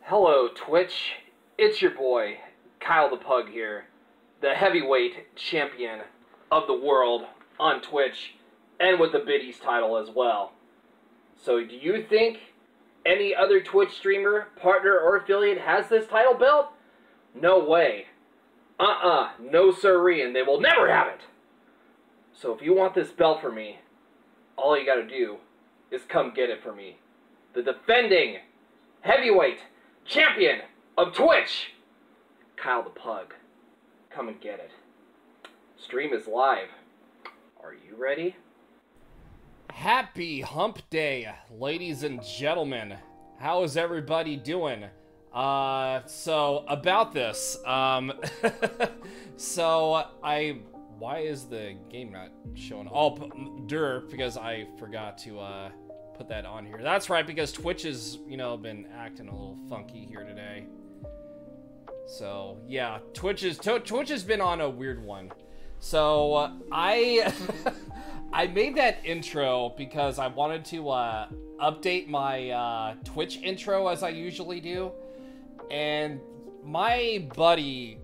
Hello, Twitch. It's your boy, Kyle the Pug here, the heavyweight champion of the world on Twitch, and with the Biddies title as well. So do you think any other Twitch streamer, partner, or affiliate has this title belt? No way. No siree, and they will never have it. So if you want this belt for me, all you gotta do is come get it for me. The defending heavyweight champion of Twitch, Kyle the Pug. Come and get it. Stream is live. Are you ready? Happy Hump Day, ladies and gentlemen. How is everybody doing? So about this, why is the game not showing? Oh, because I forgot to, put that on here. That's right, because Twitch has, been acting a little funky here today. So, yeah, Twitch has been on a weird one. So, I made that intro because I wanted to, update my, Twitch intro as I usually do. And my buddy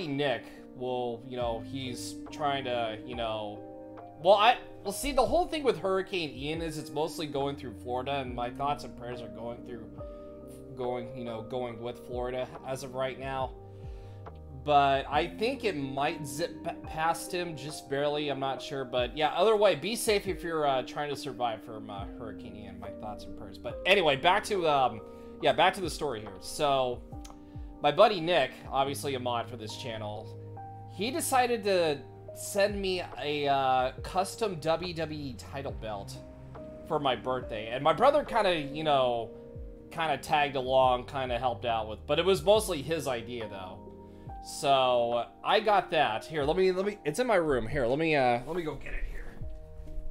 Nick will, he's trying to, well, see, the whole thing with Hurricane Ian is it's mostly going through Florida, and my thoughts and prayers are going with Florida as of right now. But I think it might zip past him just barely, I'm not sure. But yeah, other way, be safe if you're trying to survive from Hurricane Ian. My thoughts and prayers. But anyway, back to the story here. So, my buddy Nick, obviously a mod for this channel, he decided to send me a custom WWE title belt for my birthday. And my brother kind of tagged along, kind of helped out with, but it was mostly his idea though. So I got that. Here, let me, it's in my room. Here, let me go get it here.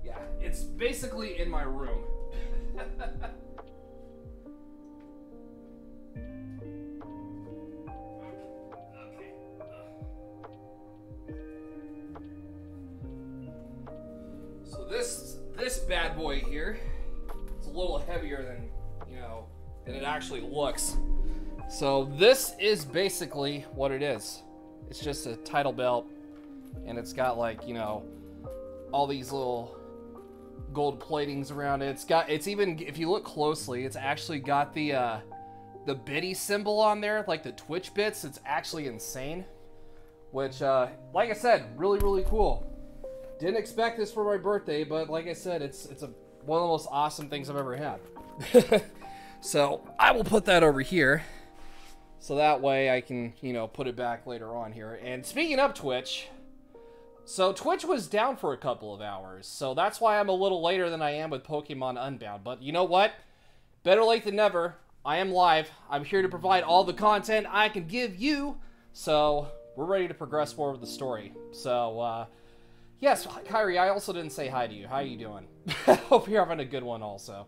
Yeah, it's basically in my room. This bad boy here, it's a little heavier than it actually looks. So this is basically what it is. It's just a title belt, and it's got all these little gold platings around it. It's even, if you look closely, it's actually got the Biddy symbol on there, like the Twitch bits. It's actually insane, which, like I said, really, really cool. Didn't expect this for my birthday, but like I said, it's one of the most awesome things I've ever had. So I will put that over here, so that way I can, put it back later on here. And speaking of Twitch, so Twitch was down for a couple of hours, so that's why I'm a little later than I am with Pokemon Unbound. But you know what? Better late than never. I am live. I'm here to provide all the content I can give you. So we're ready to progress forward with the story. So, yes, Kyrie, I also didn't say hi to you. How you doing? Hope you're having a good one also.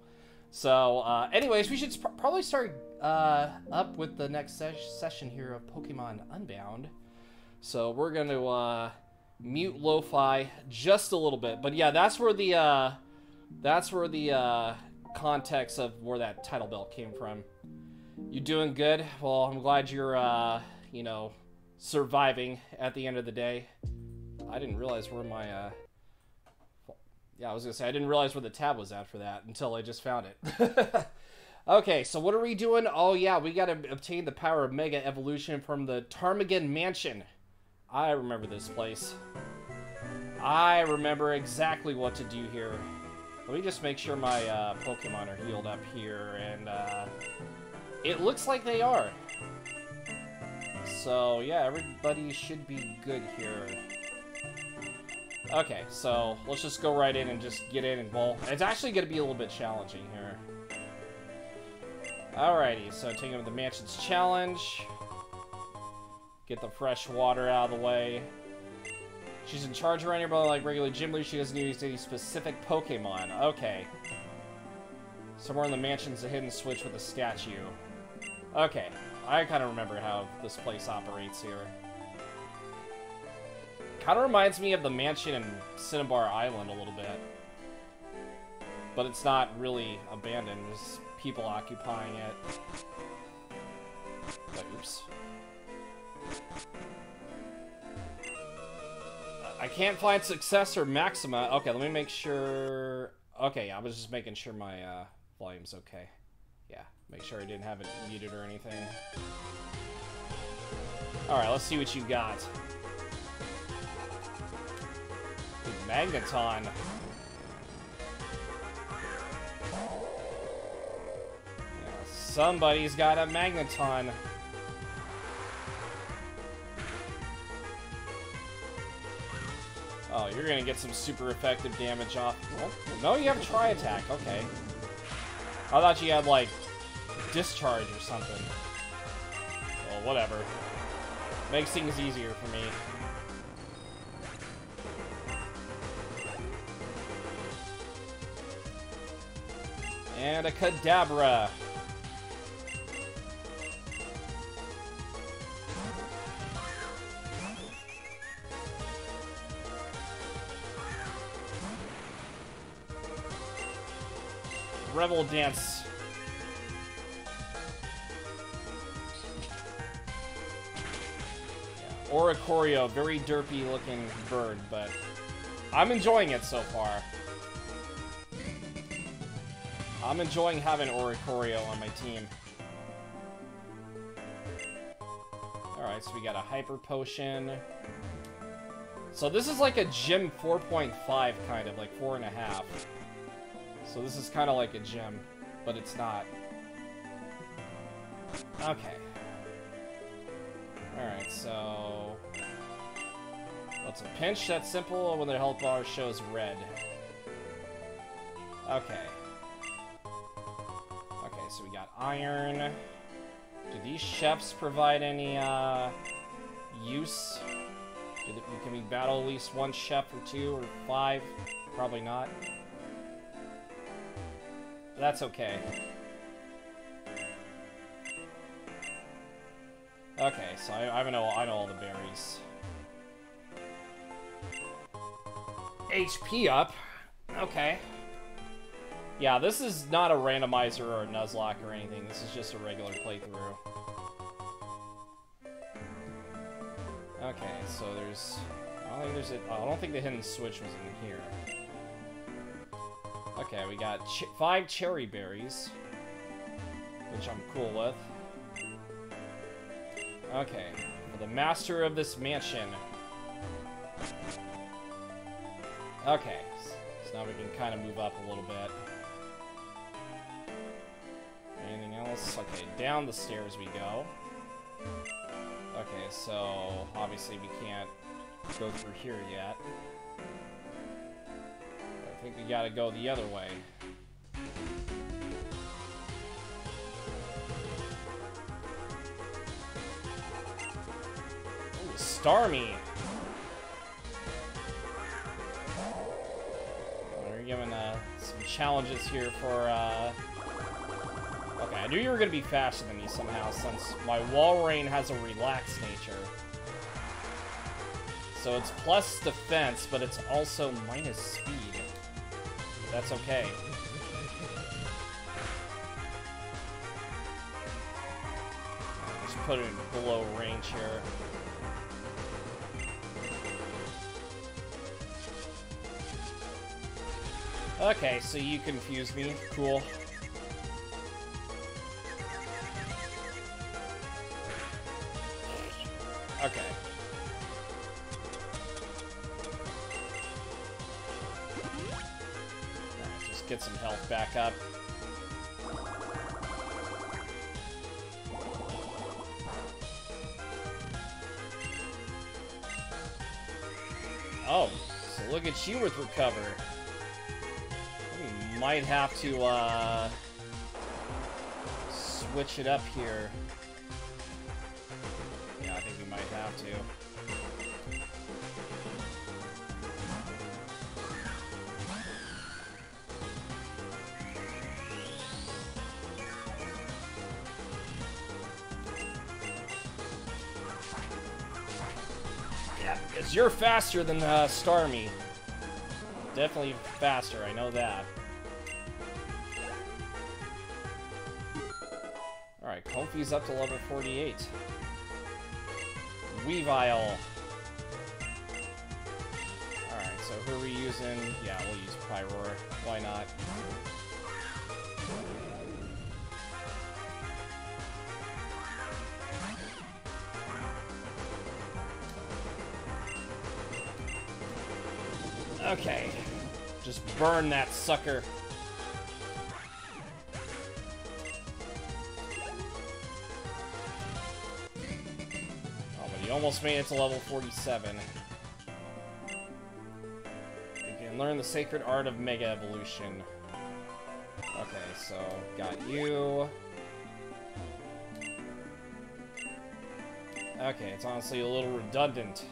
So, anyways, we should probably start up with the next session here of Pokemon Unbound. So we're going to mute lo-fi just a little bit. But yeah, that's where the context of where that title belt came from. You doing good? Well, I'm glad you're, surviving at the end of the day. I didn't realize where my, yeah, I was gonna say, I didn't realize where the tab was at for that until I just found it. Okay, so what are we doing? Oh yeah, we gotta obtain the power of Mega Evolution from the Ptarmigan Mansion. I remember this place. I remember exactly what to do here. Let me just make sure my Pokemon are healed up here, and it looks like they are. So yeah, everybody should be good here. Okay, so let's just go right in and just get in, and well, it's actually going to be a little bit challenging here. Alrighty, so taking up the Mansion's challenge. Get the fresh water out of the way. She's in charge around here, but like regular gym leader, she doesn't use any specific Pokemon. Okay. Somewhere in the Mansion's a hidden switch with a statue. Okay, I kind of remember how this place operates here. Kind of reminds me of the mansion in Cinnabar Island a little bit. But it's not really abandoned. There's people occupying it. Oops. I can't find success or maxima. Okay, let me make sure. Okay, yeah, I was just making sure my volume's okay. Yeah, make sure I didn't have it muted or anything. Alright, let's see what you got. Magneton. Yeah, somebody's got a Magneton. Oh, you're gonna get some super effective damage off. What? No, you have Tri-Attack. Okay. I thought you had, like, Discharge or something. Well, whatever. Makes things easier for me. And a Kadabra. Rebel Dance. Yeah. Oricorio, very derpy looking bird, but I'm enjoying it so far. I'm enjoying having Oricorio on my team. Alright, so we got a Hyper Potion. So this is like a Gym 4.5 kind of, like 4.5. So this is kind of like a gym, but it's not. Okay. Alright, so... What's a pinch? That's simple when the health bar shows red. Okay. Okay, so we got iron. Do these chefs provide any, use? Can we battle at least one chef or 2 or 5? Probably not. That's okay. Okay, so I know all the berries. HP up. Okay. Yeah, this is not a randomizer or a Nuzlocke or anything. This is just a regular playthrough. Okay, so there's... I don't think the hidden switch was in here. Okay, we got 5 cherry berries, which I'm cool with. Okay, for the master of this mansion. Okay, so now we can kind of move up a little bit. Anything else? Okay, down the stairs we go. Okay, so obviously we can't go through here yet. I think we gotta go the other way. Ooh, Starmie! We're giving some challenges here for, Okay, I knew you were gonna be faster than me somehow, since my Walrein has a relaxed nature. So it's plus defense, but it's also minus speed. That's okay. Just put it below range here. Okay, so you confused me. Cool. Okay. Get some health back up. Oh, so look at you with recover. We might have to switch it up here. Yeah, I think we might have to. Because you're faster than Starmie. Definitely faster, I know that. Alright, if he's up to level 48. Weavile. Alright, so who are we using? Yeah, we'll use Pyroar. Why not? Okay. Just burn that sucker. You almost made it to level 47. You can learn the sacred art of Mega Evolution. Okay, so got you. Okay, it's honestly a little redundant.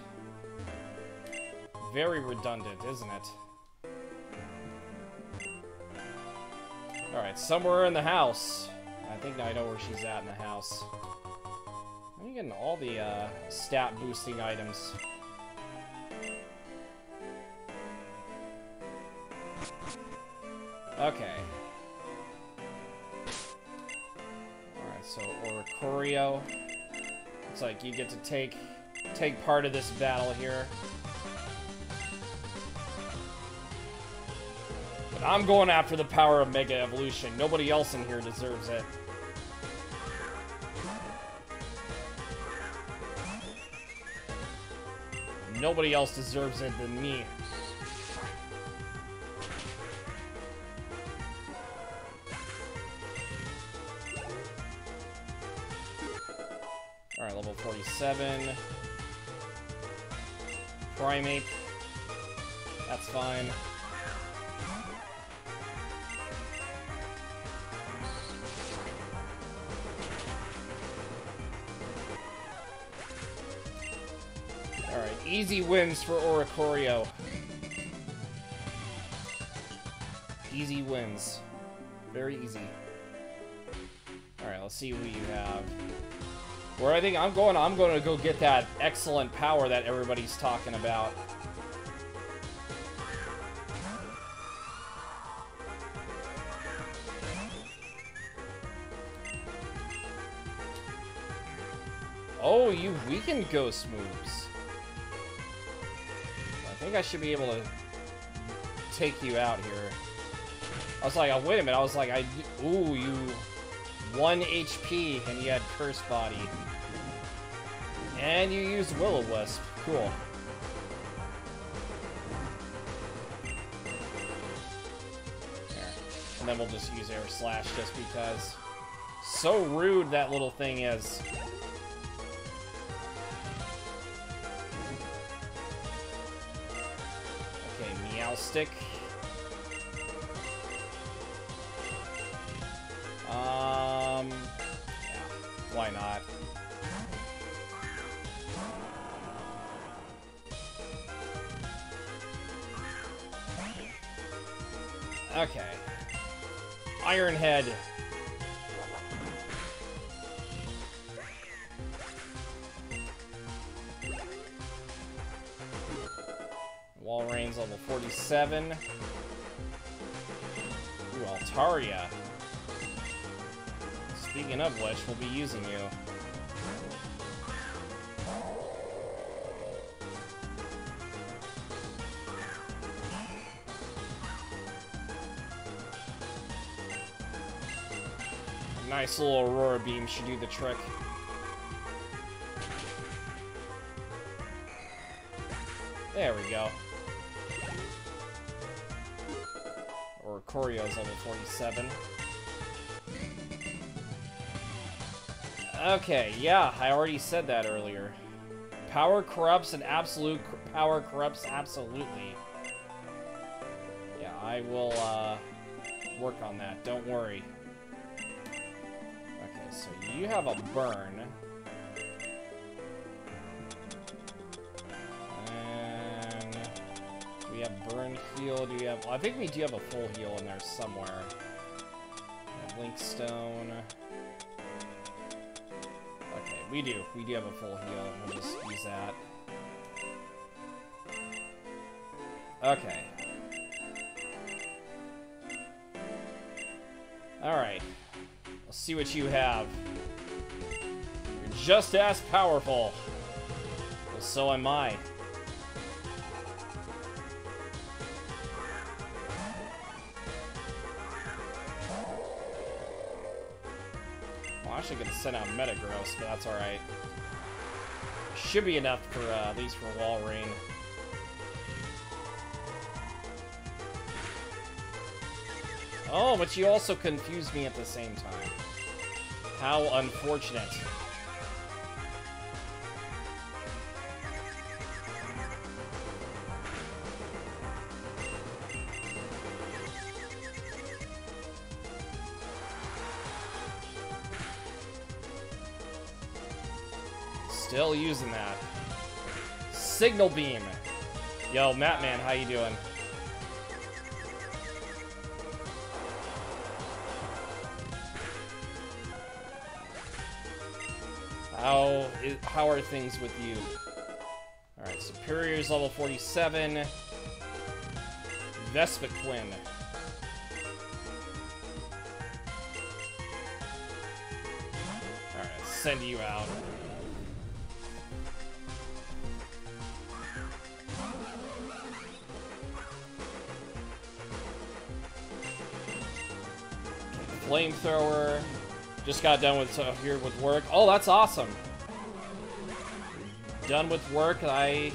Very redundant, isn't it? Alright, somewhere in the house. I think I know where she's at in the house. I'm getting all the stat boosting items. Okay. Alright, so Oricorio. Looks like you get to take part of this battle here. But I'm going after the power of Mega Evolution. Nobody else in here deserves it. Nobody else deserves it than me. Alright, level 47. Primate. That's fine. Alright, easy wins for Oricorio. Easy wins. Very easy. Alright, let's see who you have. Where I think I'm going to go get that excellent power that everybody's talking about. Oh, you weaken ghost moves. I think I should be able to take you out here. I was like, oh, wait a minute. I was like, ooh, you 1 HP and you had Curse Body. And you used Will-O-Wisp. Cool. There. And then we'll just use Air Slash just because. So rude that little thing is. Stick. Yeah, why not? Okay. Iron Head. Walreign's level 47. Ooh, Altaria. Speaking of which, we'll be using you. Nice little Aurora Beam should do the trick. There we go. Oricorio's level 47. Okay, yeah, I already said that earlier. Power corrupts and absolute power corrupts absolutely. Yeah, I will work on that, don't worry. Okay, so you have a burn. And do we have burn heal? Do we have... Well, I think we do have a full heal in there somewhere. Link Stone. Okay, we do. We do have a full heal. We'll just use that. Okay. Alright. Let's see what you have. just as powerful. Well, so am I. Well, I'm actually gonna send out Metagross, but that's alright. Should be enough for, at least for Walrein. Oh, but you also confused me at the same time. How unfortunate. Still using that. Signal Beam. Yo, Mattman, how you doing? How are things with you? Alright, Superior's level 47. Vespiquen. Alright, send you out. Flamethrower. Just got done with here with work. Oh, that's awesome. Done with work. I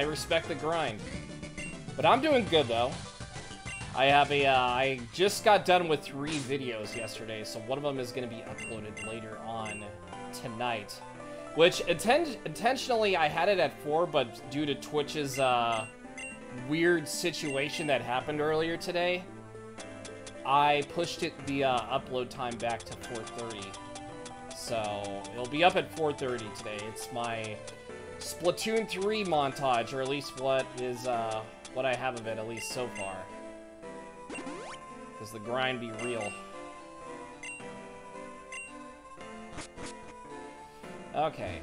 respect the grind. But I'm doing good though. I just got done with 3 videos yesterday, so one of them is going to be uploaded later on tonight. Which intentionally I had it at 4, but due to Twitch's weird situation that happened earlier today, I pushed the upload time back to 4:30. So, it'll be up at 4:30 today. It's my Splatoon 3 montage, or at least what I have of it, at least so far. Because the grind be real. Okay.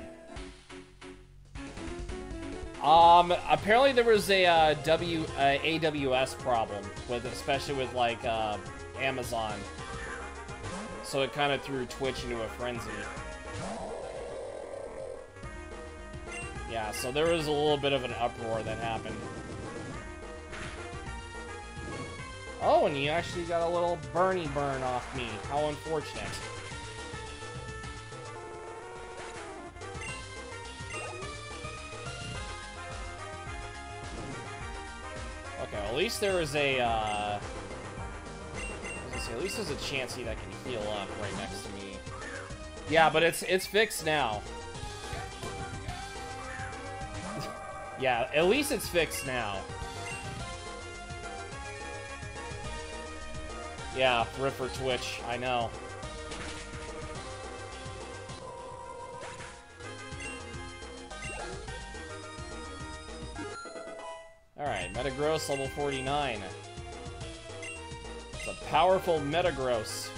Apparently there was a AWS problem especially with like Amazon, so it kind of threw Twitch into a frenzy. Yeah, so there was a little bit of an uproar that happened. Oh, and you actually got a little Bernie burn off me. How unfortunate. Okay, at least there is a, I was gonna say, at least there's a Chansey that can heal up right next to me. Yeah, but it's fixed now. Yeah, at least it's fixed now. Yeah, rip for Twitch, I know. Alright, Metagross level 49. It's a powerful Metagross.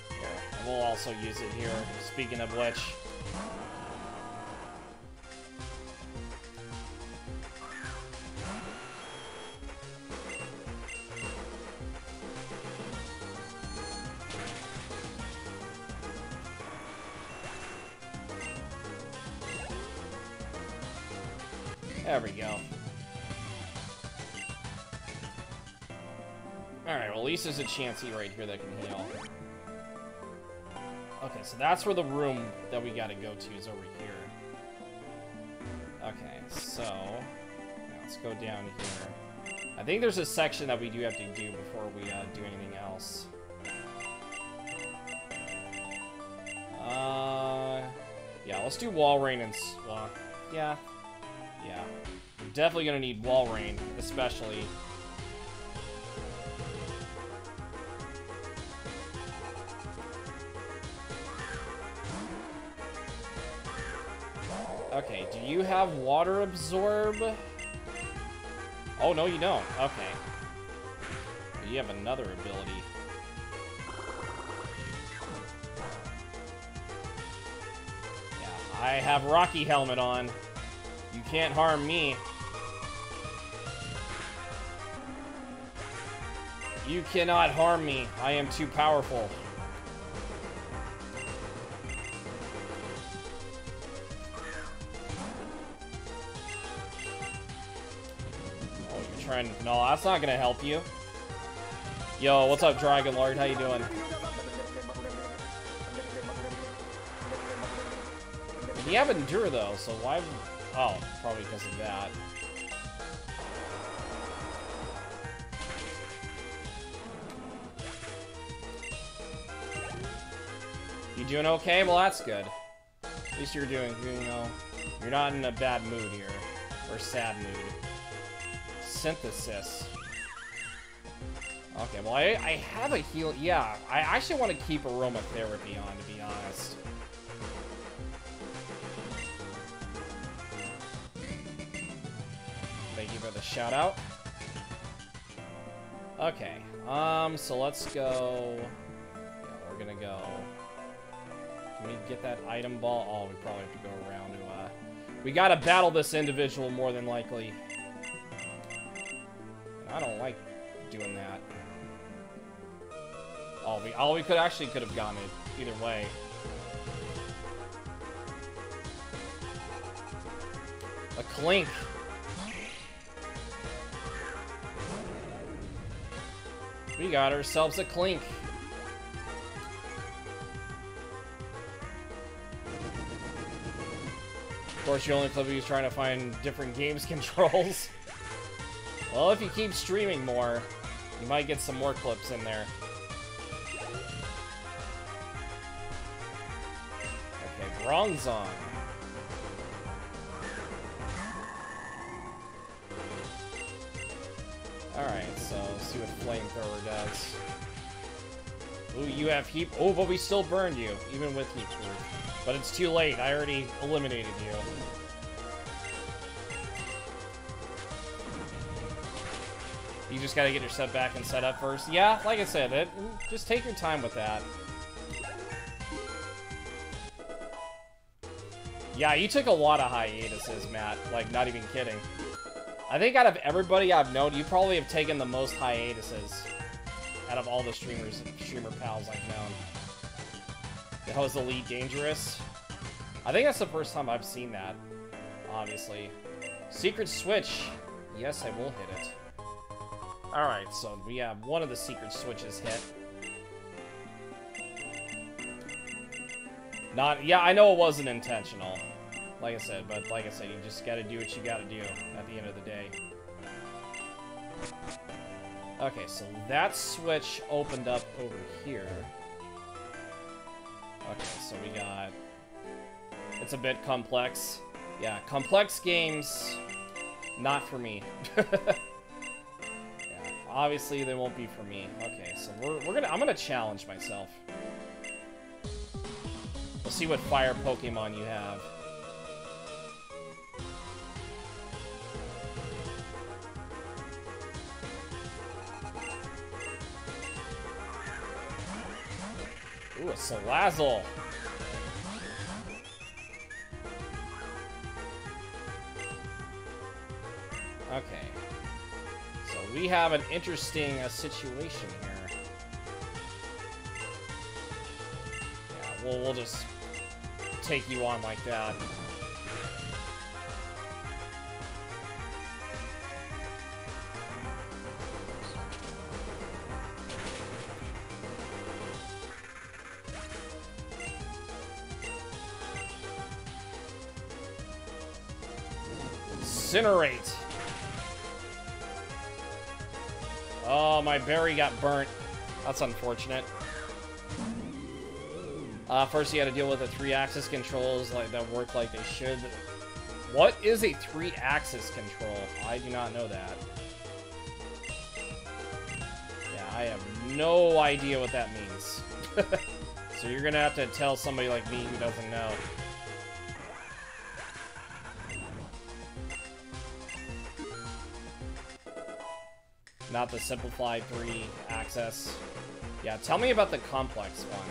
Here, and we'll also use it here, speaking of which. There we go. Alright, well at least there's a Chansey right here that can heal. Okay, so that's where the room that we gotta go to is over here. Okay, so let's go down here. I think there's a section that we do have to do before we do anything else. Yeah, let's do Walrein and yeah. Yeah, we're definitely gonna need Walrein, especially. Okay, do you have Water Absorb? Oh, no, you don't. Okay. You have another ability. Yeah, I have Rocky Helmet on. You can't harm me. You cannot harm me. I am too powerful. Oh, you're trying... No, that's not gonna help you. Yo, what's up, Dragon Lord? How you doing? You have Endure, though, so why... Oh, probably because of that. You doing okay? Well, that's good. At least you're doing, you know, you're not in a bad mood here. Or sad mood. Synthesis. Okay, well, I have a heal. Yeah, I actually want to keep aromatherapy on, to be honest. Thank you for the shout out. Okay, so let's go. Yeah, we're gonna go. Can we get that item ball? Oh, we probably have to go around to, we gotta battle this individual more than likely. I don't like doing that. Oh, we could have gotten it either way. A clink. We got ourselves a clink. Of course, your only clip is trying to find different games controls. Well, if you keep streaming more, you might get some more clips in there. Okay, Bronzong. Alright, so let's see what Flamethrower does. Ooh, you have heat. Oh, but we still burned you, even with heat proof. But it's too late. I already eliminated you. You just gotta get your set back and set up first. Yeah, like I said, just take your time with that. Yeah, you took a lot of hiatuses, Matt. Like, not even kidding. I think out of everybody I've known, you probably have taken the most hiatuses out of all the streamer pals I've known. That was Elite Dangerous. I think that's the first time I've seen that, obviously. Secret Switch. Yes, I will hit it. Alright, so we have one of the secret switches hit. Yeah, I know it wasn't intentional. Like I said, but like I said, you just gotta do what you gotta do at the end of the day. Okay, so that switch opened up over here. Okay, so we got... It's a bit complex. Yeah, complex games, not for me. Yeah, obviously they won't be for me. Okay, so I'm gonna challenge myself. We'll see what fire Pokemon you have. Ooh, a Salazzle. Okay. So we have an interesting situation here. Yeah, we'll just take you on like that. Incinerate. Oh, my berry got burnt. That's unfortunate. First you had to deal with the 3-axis controls that work like they should. What is a 3-axis control? I do not know that. Yeah, I have no idea what that means. So you're gonna have to tell somebody like me who doesn't know. Not the simplified 3-axis. Yeah, tell me about the complex one.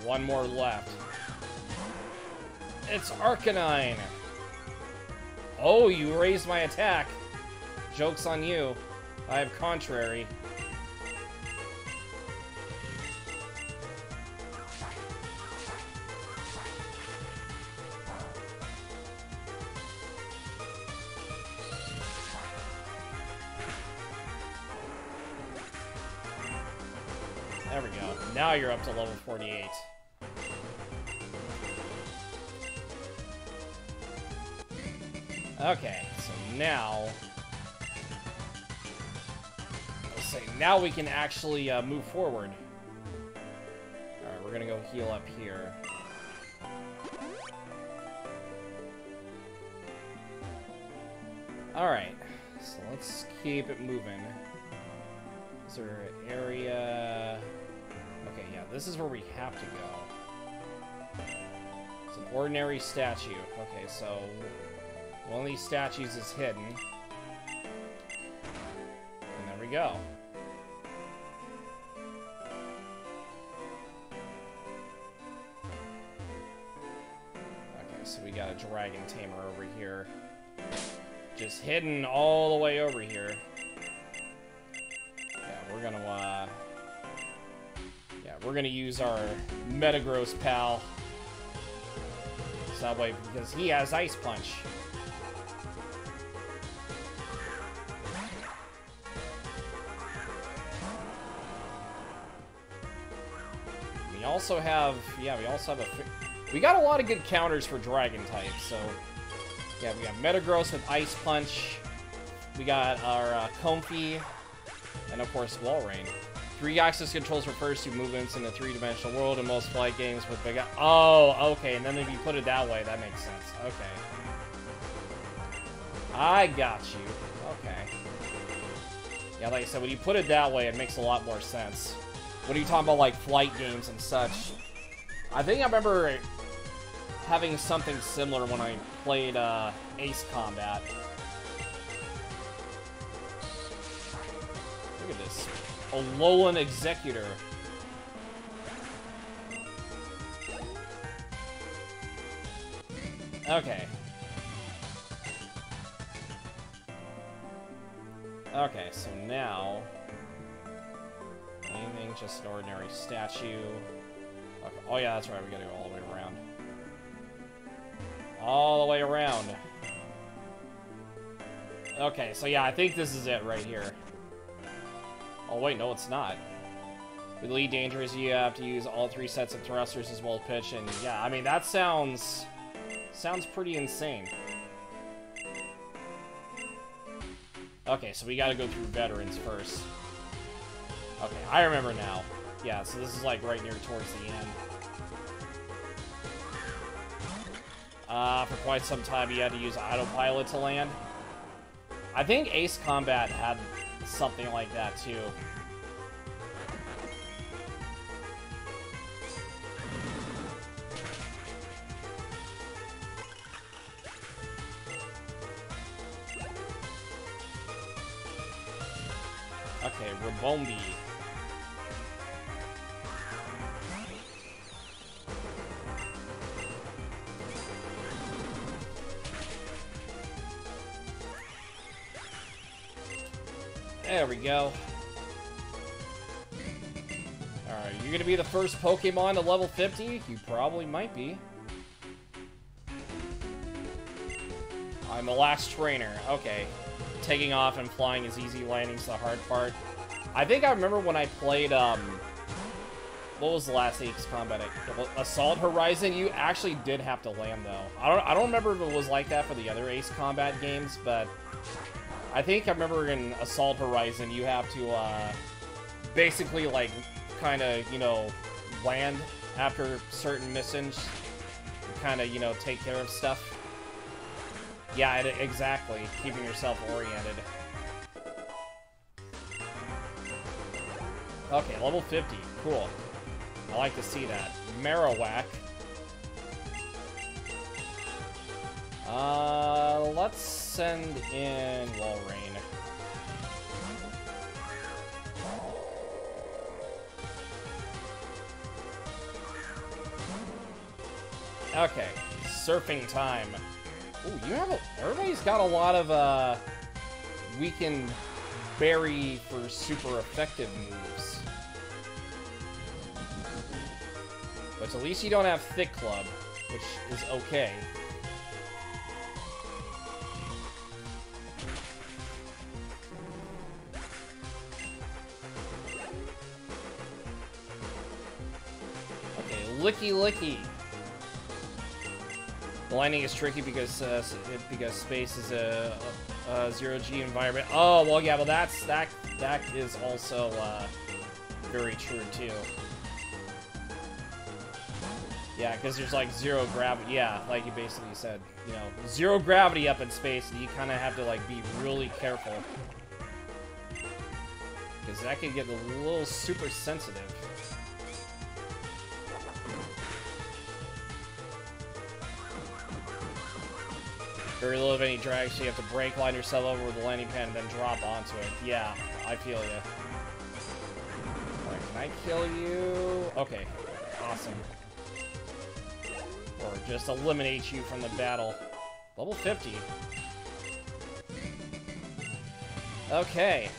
one more left. It's Arcanine. Oh, you raised my attack. Joke's on you. I have Contrary. There we go. Now you're up to level 48. Okay, so now... let's say, now we can actually move forward. Alright, we're gonna go heal up here. Alright, so let's keep it moving. Is there an area... okay, yeah, this is where we have to go. It's an ordinary statue. Okay, so one of these statues is hidden. And there we go. Okay, so we got a dragon tamer over here. Just hidden all the way over here. We're gonna use our Metagross pal. So that way, because he has Ice Punch. We also have, we got a lot of good counters for Dragon types. So, yeah, we got Metagross with Ice Punch. We got our Comfey, and of course Walrein. 3-axis controls refers to movements in a 3-dimensional world in most flight games with big... oh, okay, and then if you put it that way, that makes sense. Okay. I got you. Okay. Yeah, like I said, when you put it that way, it makes a lot more sense. When you talk about, like, flight games and such, I think I remember having something similar when I played Ace Combat. Look at this. Alolan Executor. Okay. Okay, so now... anything, just an ordinary statue. Okay. Oh yeah, that's right, we gotta go all the way around. All the way around. Okay, so yeah, I think this is it right here. Oh wait, no it's not. With Elite Dangerous, you have to use all 3 sets of thrusters as well as pitch, and yeah, I mean, that sounds pretty insane. Okay, so we gotta go through veterans first. Okay, I remember now. Yeah, so this is like right near towards the end. For quite some time you had to use autopilot to land. I think Ace Combat had something like that too. Okay, Rabombi. There we go. Alright, you're gonna be the first Pokemon to level 50? You probably might be. I'm a last trainer. Okay. Taking off and flying is easy, landing's the hard part. I think I remember when I played, what was the last Ace Combat? Assault Horizon, you actually did have to land, though. I don't remember if it was like that for the other Ace Combat games, but I think I remember in Assault Horizon, you have to, basically, like, kind of, you know, land after certain missions. Kind of, you know, take care of stuff. Yeah, exactly. Keeping yourself oriented. Okay, level 50. Cool. I like to see that. Marowak. Let's send in Walrein. Okay, surfing time. Ooh, everybody's got a lot of, weakened berry for super effective moves. But at least you don't have Thick Club, which is okay. Okay, Licky Licky. The landing is tricky because space is a 0G environment. Oh, well, yeah, well, that is also very true too. Yeah, because there's like zero gravity. Yeah, like you basically said, you know, zero gravity up in space, and you kind of have to like be really careful because that can get a little super sensitive. Very little of any drag, so you have to brake line yourself over with the landing pad and then drop onto it. Yeah, I feel you. Alright, can I kill you? Okay, awesome. Or just eliminate you from the battle. Level 50. Okay.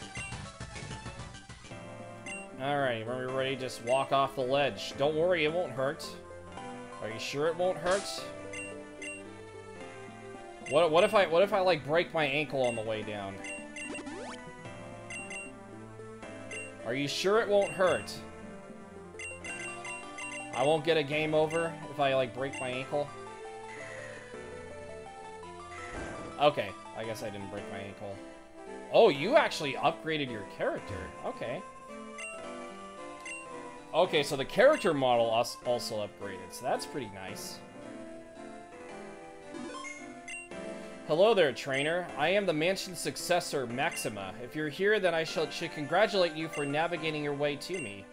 Alright, when we're ready, just walk off the ledge. Don't worry, it won't hurt. Are you sure it won't hurt? What if I like break my ankle on the way down? Are you sure it won't hurt? I won't get a game over if I like break my ankle? Okay, I guess I didn't break my ankle. Oh, you actually upgraded your character. Okay. Okay, so the character model also upgraded, so that's pretty nice. Hello there, trainer. I am the mansion's successor, Maxima. If you're here, then I should congratulate you for navigating your way to me.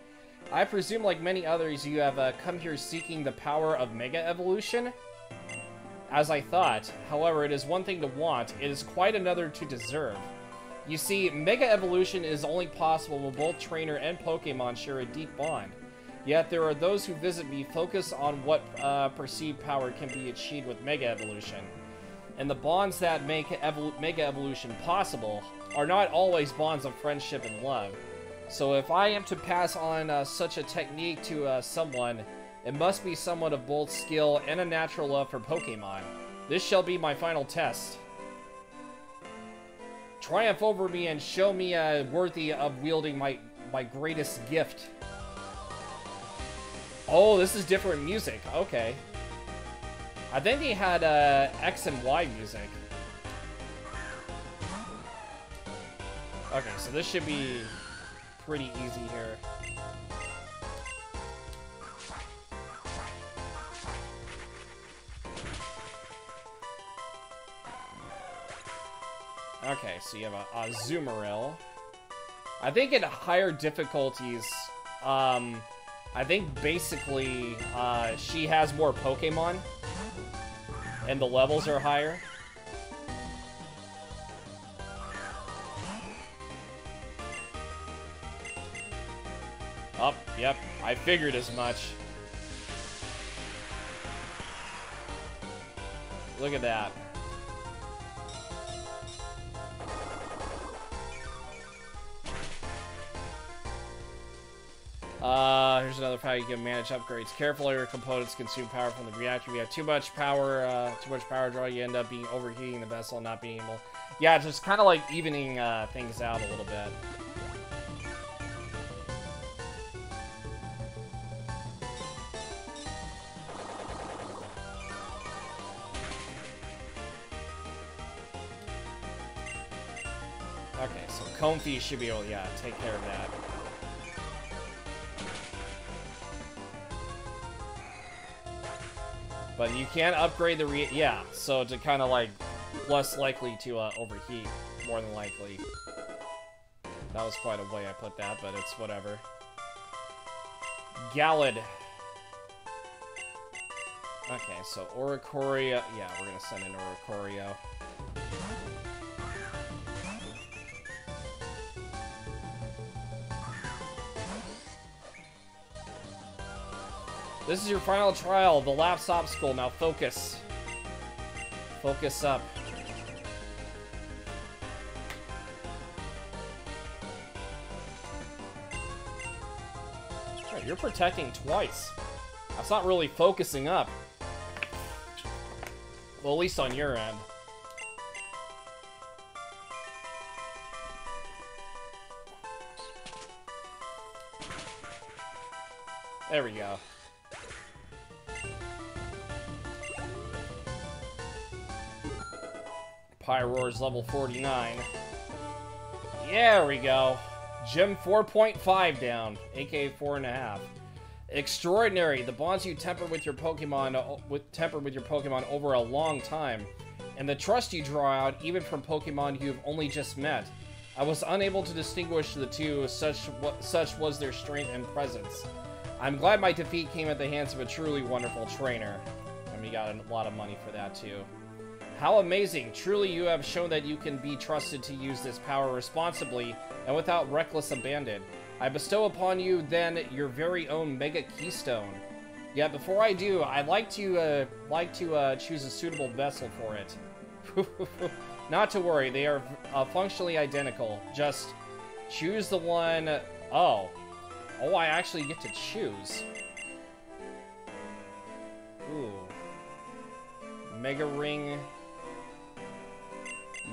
I presume, like many others, you have come here seeking the power of Mega Evolution? As I thought. However, it is one thing to want, it is quite another to deserve. You see, Mega Evolution is only possible when both trainer and Pokemon share a deep bond. Yet there are those who visit me focus on what perceived power can be achieved with Mega Evolution. And the bonds that make Mega Evolution possible are not always bonds of friendship and love. So if I am to pass on such a technique to someone, it must be someone of both skill and a natural love for Pokemon. This shall be my final test. Triumph over me and show me worthy of wielding my greatest gift. Oh, this is different music. Okay. I think they had X and Y music. Okay, so this should be pretty easy here. Okay, so you have a Azumarill. I think in higher difficulties, I think basically she has more Pokemon. And the levels are higher. Oh, yep. I figured as much. Look at that. Here's another how you can manage upgrades. Carefully, your components consume power from the reactor. If you have too much power draw, you end up being overheating the vessel and not being able... Yeah, just kind of like evening things out a little bit. Okay, so Comfy should be able to, yeah, take care of that. But you can upgrade the yeah, so to kind of like less likely to overheat, more than likely. That was quite a way I put that, but it's whatever. Gallad. Okay, so Oricorio. Yeah, we're gonna send in Oricorio. This is your final trial, the last obstacle. Now focus. Focus up. God, you're protecting twice. That's not really focusing up. Well, at least on your end. There we go. Pyroar's level 49. There we go. Gym 4.5 down, aka 4.5. Extraordinary. The bonds you tempered with your Pokemon over a long time, and the trust you draw out even from Pokemon you've only just met. I was unable to distinguish the two, such was their strength and presence. I'm glad my defeat came at the hands of a truly wonderful trainer. And we got a lot of money for that too. How amazing! Truly you have shown that you can be trusted to use this power responsibly and without reckless abandon. I bestow upon you, then, your very own Mega Keystone. Yet before I do, I'd like to choose a suitable vessel for it. Not to worry, they are functionally identical. Just choose the one... Oh, I actually get to choose. Ooh. Mega Ring...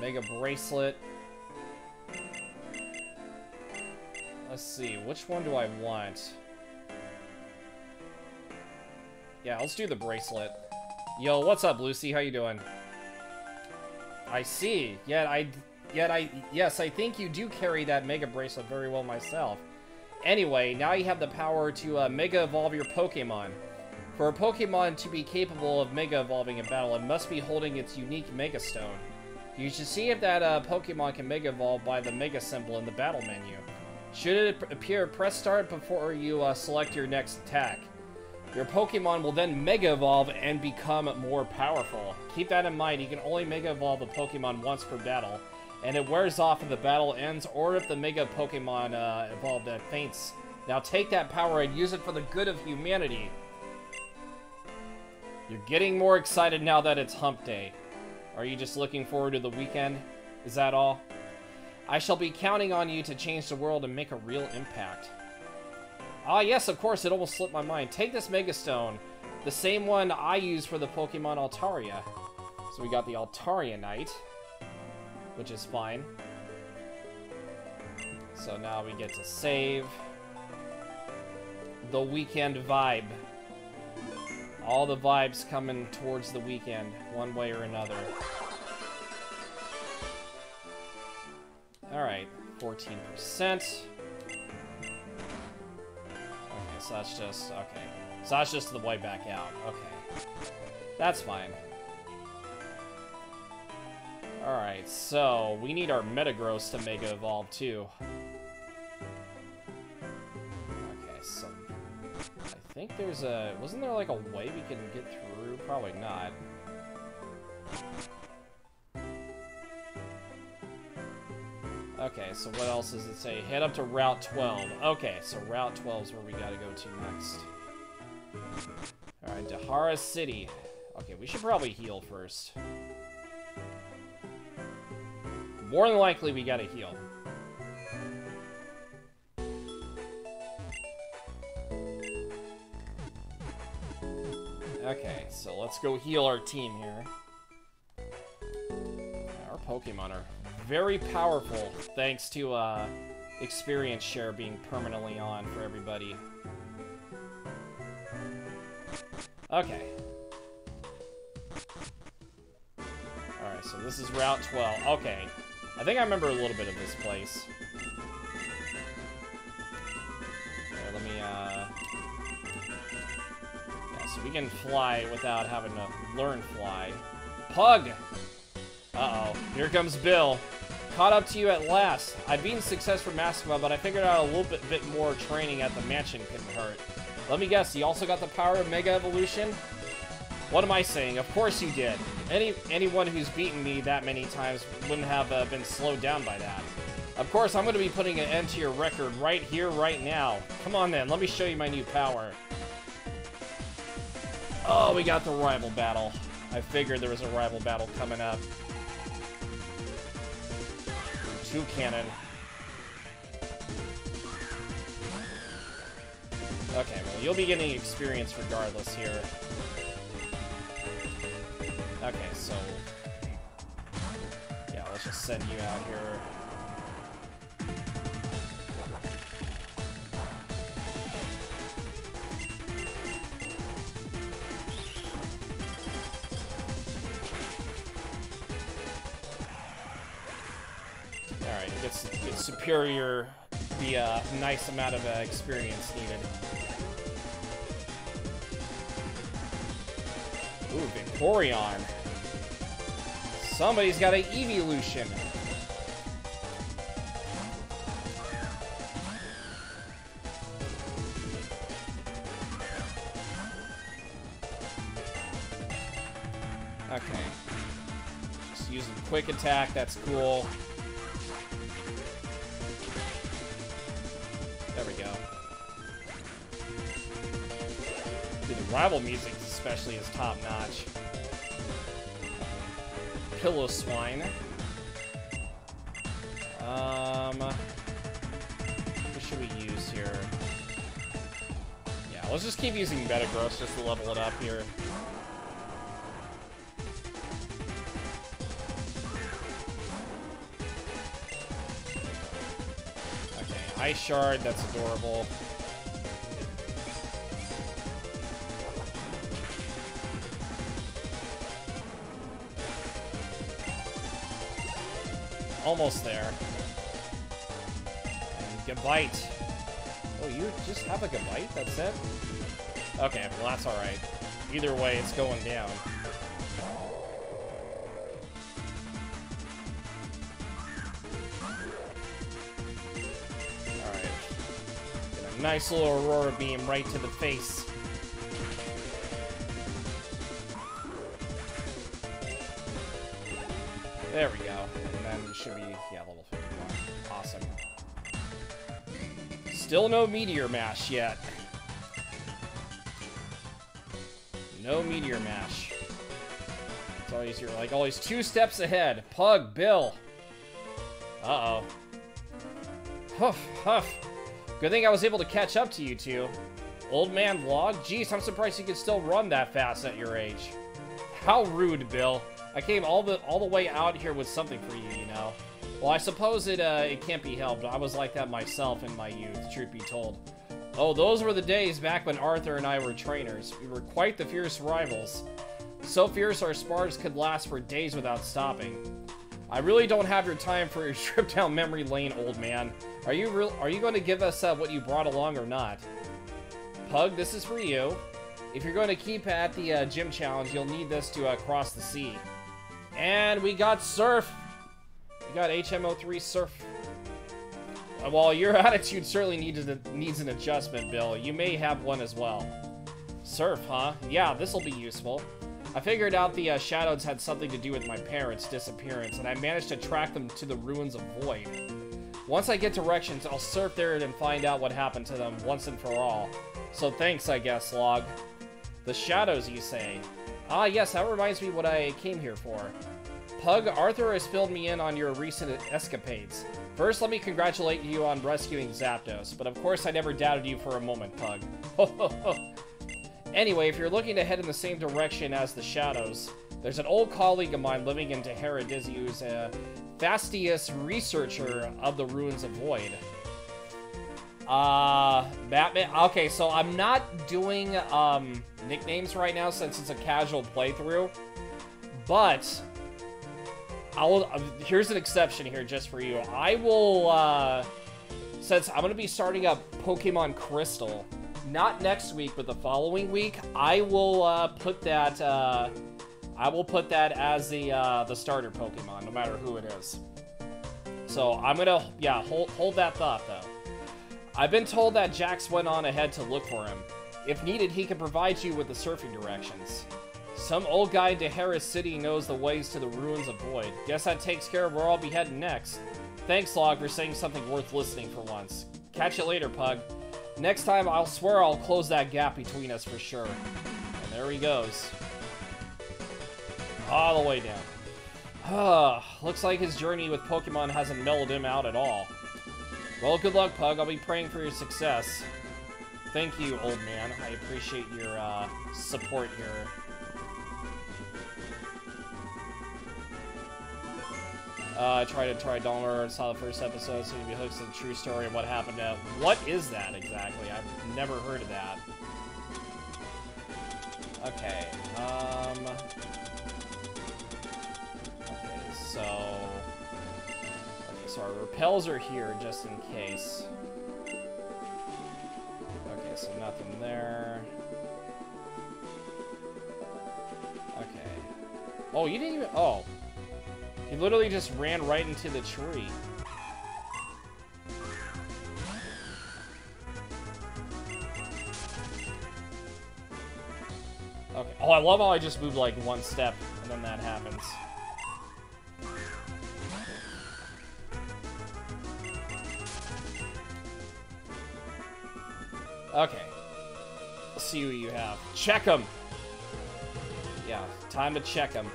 Mega Bracelet. Let's see, which one do I want? Yeah, let's do the bracelet. Yo, what's up, Lucy? How you doing? I see. Yes, I think you do carry that Mega Bracelet very well myself. Anyway, now you have the power to Mega Evolve your Pokemon. For a Pokemon to be capable of Mega Evolving in battle, it must be holding its unique Mega Stone. You should see if that Pokemon can Mega Evolve by the Mega symbol in the battle menu. Should it appear, press start before you select your next attack. Your Pokemon will then Mega Evolve and become more powerful. Keep that in mind, you can only Mega Evolve a Pokemon once per battle, and it wears off if the battle ends or if the Mega Pokemon evolved faints. Now take that power and use it for the good of humanity. You're getting more excited now that it's Hump Day. Are you just looking forward to the weekend? Is that all? I shall be counting on you to change the world and make a real impact. Ah, yes, of course, it almost slipped my mind. Take this Mega Stone, the same one I used for the Pokemon Altaria. So we got the Altaria Knight, which is fine. So now we get to save. The weekend vibe. All the vibes coming towards the weekend, one way or another. Alright, 14%. Okay, so that's just, okay. So that's just the way back out, okay. That's fine. Alright, so we need our Metagross to Mega Evolve too. Okay, so I think there's a, wasn't there like a way we can get through? Probably not. Okay, so what else does it say? Head up to Route 12. Okay, so Route 12 is where we gotta go to next. Alright, Dahara City. Okay, we should probably heal first. More than likely, we gotta heal. Okay, so let's go heal our team here. Our Pokemon are very powerful, thanks to experience share being permanently on for everybody. Okay. Alright, so this is Route 12. Okay. I think I remember a little bit of this place. Okay, let me, yeah, so we can fly without having to learn fly. Pug! Uh-oh. Here comes Bill. Caught up to you at last. I've been successful for Maskma, but I figured out a little bit more training at the mansion couldn't hurt. Let me guess, you also got the power of Mega Evolution? What am I saying? Of course you did. Anyone who's beaten me that many times wouldn't have been slowed down by that. Of course, I'm going to be putting an end to your record right here, right now. Come on then, let me show you my new power. Oh, we got the rival battle. I figured there was a rival battle coming up. Two cannon. Okay, well, you'll be getting experience regardless here. Okay, so... yeah, let's just send you out here. Alright, gets superior, the nice amount of experience needed. Ooh, Vaporeon. Somebody's got an evolution. Okay. Just using quick attack, that's cool. There we go. Dude, the rival music especially is top notch. Pillow Swine. What should we use here? Yeah, let's just keep using Metagross just to level it up here. Okay, Ice Shard, that's adorable. Almost there. And Gabite. Oh, you just have a Gabite? That's it? Okay, well that's alright. Either way, it's going down. Alright. Get a nice little Aurora Beam right to the face. There we go. And then it should be, yeah, level 51. Awesome. Still no Meteor Mash yet. No Meteor Mash. It's always, you're like always 2 steps ahead. Pug, Bill. Uh-oh. Huff, huff. Good thing I was able to catch up to you two. Old man vlog? Jeez, I'm surprised you could still run that fast at your age. How rude, Bill. I came all the way out here with something for you, you know. Well, I suppose it can't be helped. I was like that myself in my youth, truth be told. Oh, those were the days back when Arthur and I were trainers. We were quite the fierce rivals. So fierce our spars could last for days without stopping. I really don't have your time for your trip down memory lane, old man. Are you going to give us what you brought along or not? Pug, this is for you. If you're going to keep at the gym challenge, you'll need this to cross the sea. And we got Surf. We got HMO3 Surf. Well, your attitude certainly needs an adjustment, Bill. You may have one as well. Surf, huh? Yeah, this'll be useful. I figured out the Shadows had something to do with my parents' disappearance, and I managed to track them to the ruins of Void. Once I get directions, I'll surf there and find out what happened to them once and for all. So thanks, I guess, Log. The Shadows, you say? Ah, yes, that reminds me what I came here for. Pug, Arthur has filled me in on your recent escapades. First, let me congratulate you on rescuing Zapdos, but of course I never doubted you for a moment, Pug. Anyway, if you're looking to head in the same direction as the Shadows, there's an old colleague of mine living in Tahara Dizzy who's a fastidious researcher of the ruins of Void. Batman. Okay, so I'm not doing nicknames right now since it's a casual playthrough, but here's an exception here just for you. I will since I'm gonna be starting up Pokemon Crystal, not next week but the following week, I will put that as the starter Pokemon, no matter who it is. So I'm gonna hold that thought though. I've been told that Jax went on ahead to look for him. If needed, he can provide you with the surfing directions. Some old guy in Tahara City knows the ways to the ruins of Void. Guess that takes care of where I'll be heading next. Thanks, Log, for saying something worth listening for once. Catch you later, Pug. Next time, I'll swear I'll close that gap between us for sure. And There he goes. All the way down. Looks like his journey with Pokemon hasn't mellowed him out at all. Well, good luck, Pug. I'll be praying for your success. Thank you, old man. I appreciate your support here. I tried Dahmer and saw the first episode, so maybe hooks to the true story of what happened to... What is that exactly? I've never heard of that. Okay, so our repels are here just in case. Okay, so nothing there. Okay. Oh, you didn't even... Oh. He literally just ran right into the tree. Okay. Oh, I love how I just moved like one step and then that happens. Okay. Let's see who you have. Check him! Yeah, time to check him.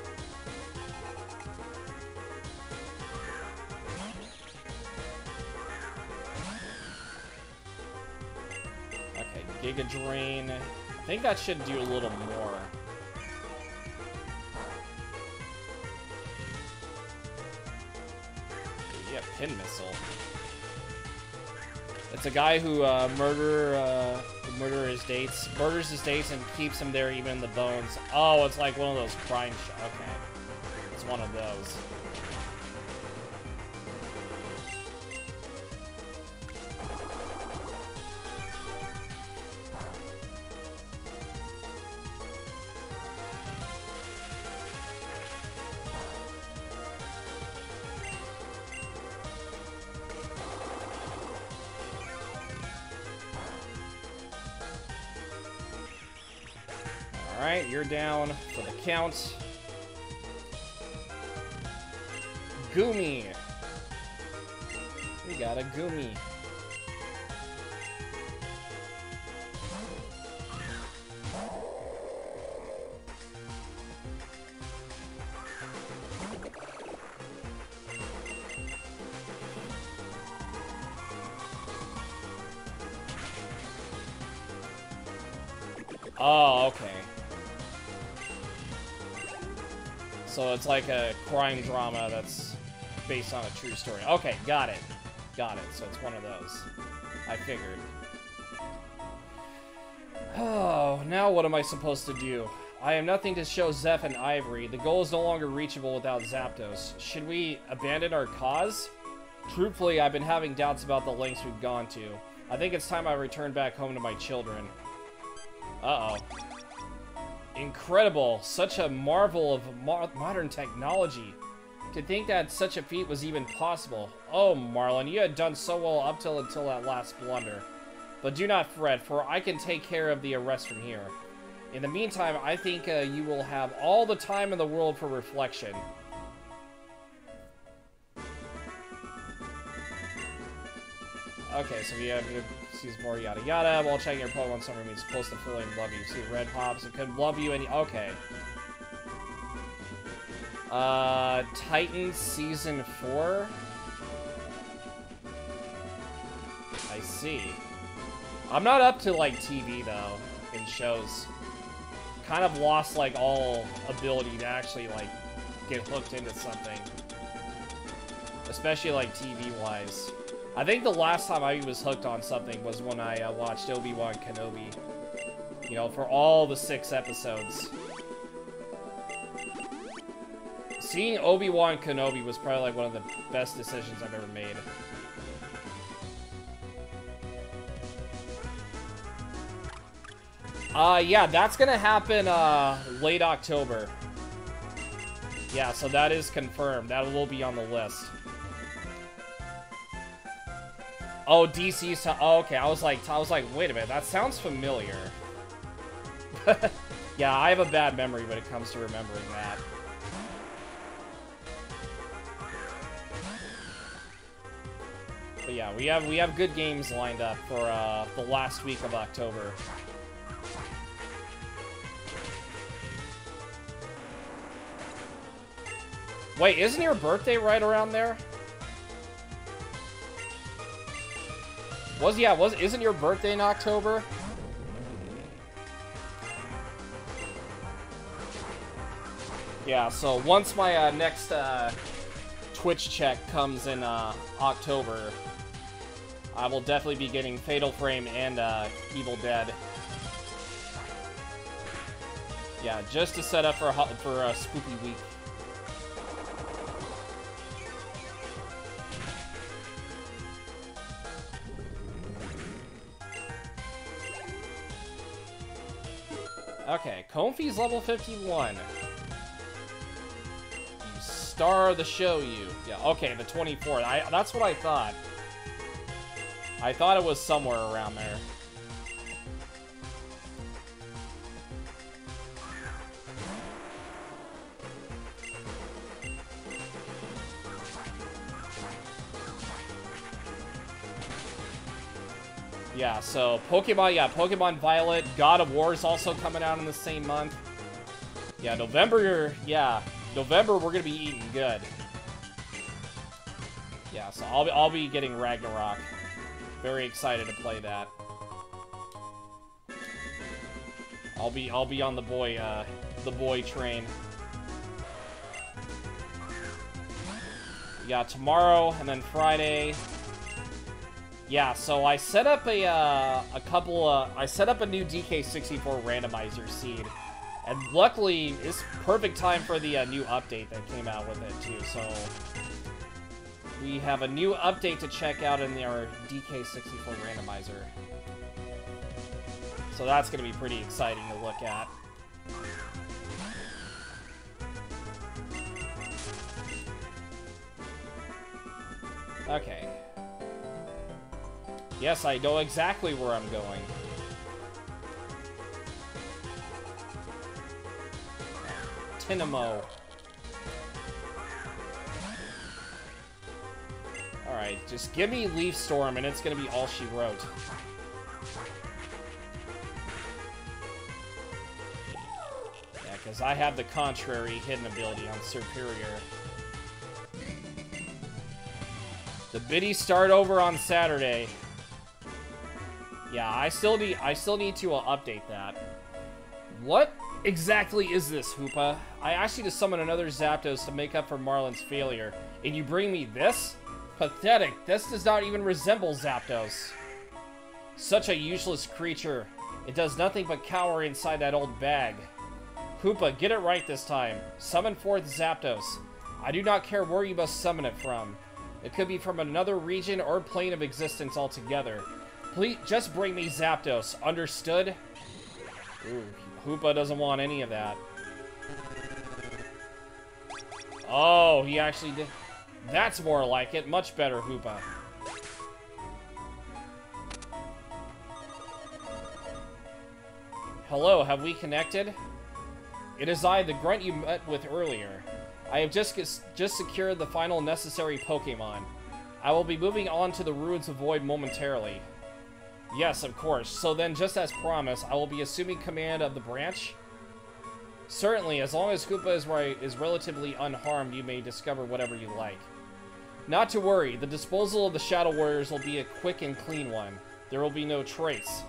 Okay, Giga Drain. I think that should do a little more. Yeah, Pin Missile. It's a guy who murders his dates and keeps him there even in the bones. Oh, it's like one of those crime shots. Okay. It's one of those. Alright, you're down for the count. Goomy. We got a Goomy. Oh, okay. So it's like a crime drama that's based on a true story. Okay, got it. Got it. So it's one of those. I figured. Oh, now what am I supposed to do? I am nothing to show Zeph and Ivory. The goal is no longer reachable without Zapdos. Should we abandon our cause? Truthfully, I've been having doubts about the lengths we've gone to. I think it's time I return back home to my children. Uh-oh. Incredible. Such a marvel of modern technology. To think that such a feat was even possible. Oh, Marlon, you had done so well up until that last blunder. But do not fret, for I can take care of the arrest from here. In the meantime, I think you will have all the time in the world for reflection. Okay, so we have to use more yada yada. While checking your Pokemon Summer means close to fully love you. See red pops, it could love you any. Okay. Titan Season 4. I see. I'm not up to like TV though in shows. Kind of lost like all ability to actually like get hooked into something, especially like TV wise. I think the last time I was hooked on something was when I watched Obi-Wan Kenobi. You know, for all the 6 episodes. Seeing Obi-Wan Kenobi was probably like one of the best decisions I've ever made. Yeah, that's gonna happen late October. Yeah, so that is confirmed. That will be on the list. Oh, DC's to... Oh, okay, I was like, wait a minute, that sounds familiar. Yeah, I have a bad memory when it comes to remembering that. But yeah, we have good games lined up for the last week of October. Wait, isn't your birthday right around there? Isn't your birthday in October? Yeah, so once my next Twitch check comes in October, I will definitely be getting Fatal Frame and Evil Dead. Yeah, just to set up for a spooky week. Okay, Comfy's level 51. You star of the show, you. Yeah, okay, the 24th. That's what I thought. I thought it was somewhere around there. Yeah, so Pokemon Violet, God of War is also coming out in the same month. Yeah, November we're gonna be eating good. Yeah, so I'll be getting Ragnarok. Very excited to play that. I'll be on the boy train. Yeah, tomorrow and then Friday. Yeah, so I set up I set up a new DK64 randomizer seed, and luckily it's perfect time for the new update that came out with it too. So we have a new update to check out in our DK64 randomizer. So that's going to be pretty exciting to look at. Okay. Yes, I know exactly where I'm going. Tinamo. Alright, just give me Leaf Storm and it's gonna be all she wrote. Yeah, because I have the contrary hidden ability on Superior. The biddies start over on Saturday. Yeah, I still need to update that. What exactly is this, Hoopa? I asked you to summon another Zapdos to make up for Marlin's failure, and you bring me this? Pathetic. This does not even resemble Zapdos. Such a useless creature. It does nothing but cower inside that old bag. Hoopa, get it right this time. Summon forth Zapdos. I do not care where you must summon it from. It could be from another region or plane of existence altogether. Please, just bring me Zapdos. Understood? Ooh, Hoopa doesn't want any of that. Oh, he actually did. That's more like it. Much better, Hoopa. Hello, have we connected? It is I, the grunt you met with earlier. I have just secured the final necessary Pokemon. I will be moving on to the Ruins of Void momentarily. Yes, of course. So then, just as promised, I will be assuming command of the branch? Certainly, as long as Koopa is relatively unharmed, you may discover whatever you like. Not to worry, the disposal of the Shadow Warriors will be a quick and clean one. There will be no trace.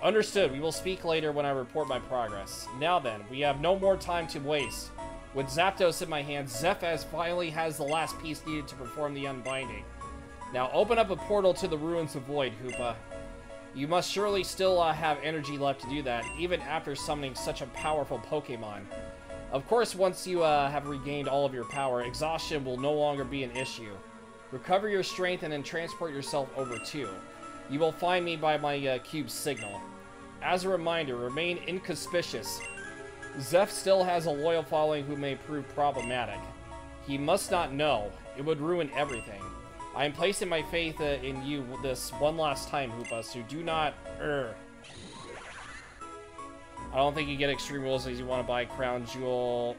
Understood, we will speak later when I report my progress. Now then, we have no more time to waste. With Zapdos in my hands, Zeph finally has the last piece needed to perform the unbinding. Now open up a portal to the Ruins of Void, Hoopa. You must surely still have energy left to do that, even after summoning such a powerful Pokemon. Of course, once you have regained all of your power, exhaustion will no longer be an issue. Recover your strength and then transport yourself over too. You will find me by my cube's signal. As a reminder, remain inconspicuous. Zeph still has a loyal following who may prove problematic. He must not know. It would ruin everything. I am placing my faith in you this one last time, Hoopa, so do not I don't think you get extreme rules as you want to buy Crown Jewel.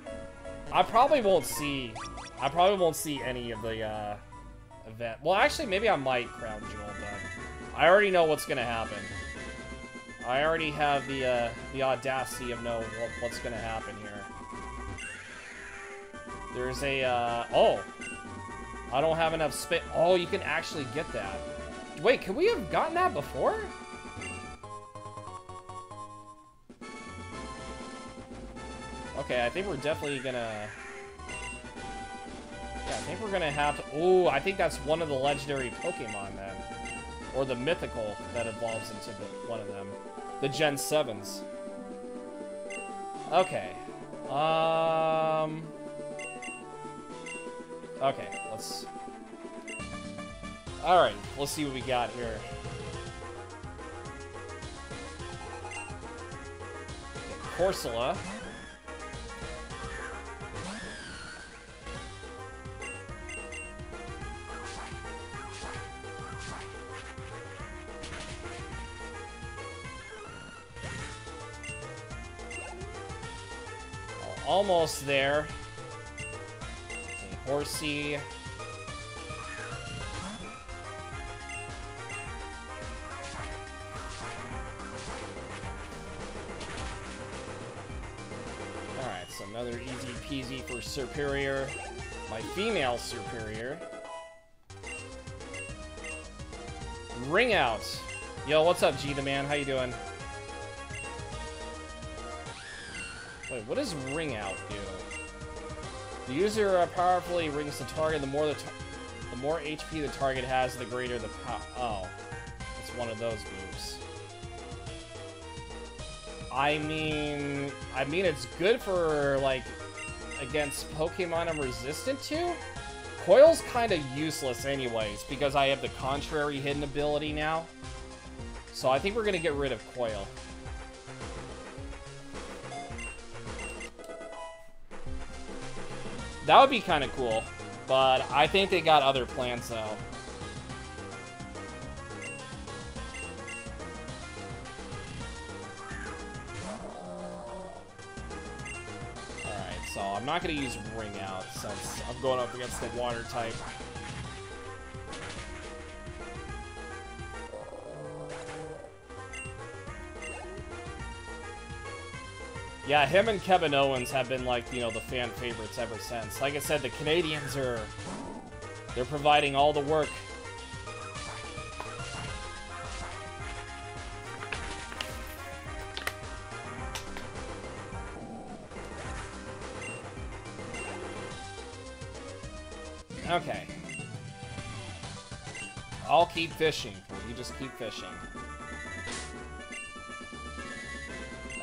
I probably won't see any of the event. Well, actually, maybe I might Crown Jewel, but I already know what's gonna happen. I already have the audacity of knowing what's gonna happen here. There's a, oh. I don't have enough space. Oh, you can actually get that. Wait, could we have gotten that before? Okay, I think we're definitely gonna... Yeah, I think we're gonna have to... Ooh, I think that's one of the legendary Pokemon then. Or the mythical that evolves into one of them. The Gen 7s. Okay. Okay, let's... Alright, let's see what we got here. Corsola. Almost there. Okay, Horsey. Alright, so another easy peasy for Superior. My female Superior. Ring out. Yo, what's up, G the man? How you doing? Wait, what does ring out do? The user powerfully rings the target. The more HP the target has, the greater the power. Oh, it's one of those moves. I mean, it's good for like against Pokemon I'm resistant to. Coil's kind of useless anyways because I have the contrary hidden ability now. So I think we're gonna get rid of Coil. That would be kind of cool, but I think they got other plans, though. Alright, so I'm not going to use Ring Out since I'm going up against the Water type. Yeah, him and Kevin Owens have been like, you know, the fan favorites ever since. Like I said, the Canadians they're providing all the work. Okay. I'll keep fishing. You just keep fishing.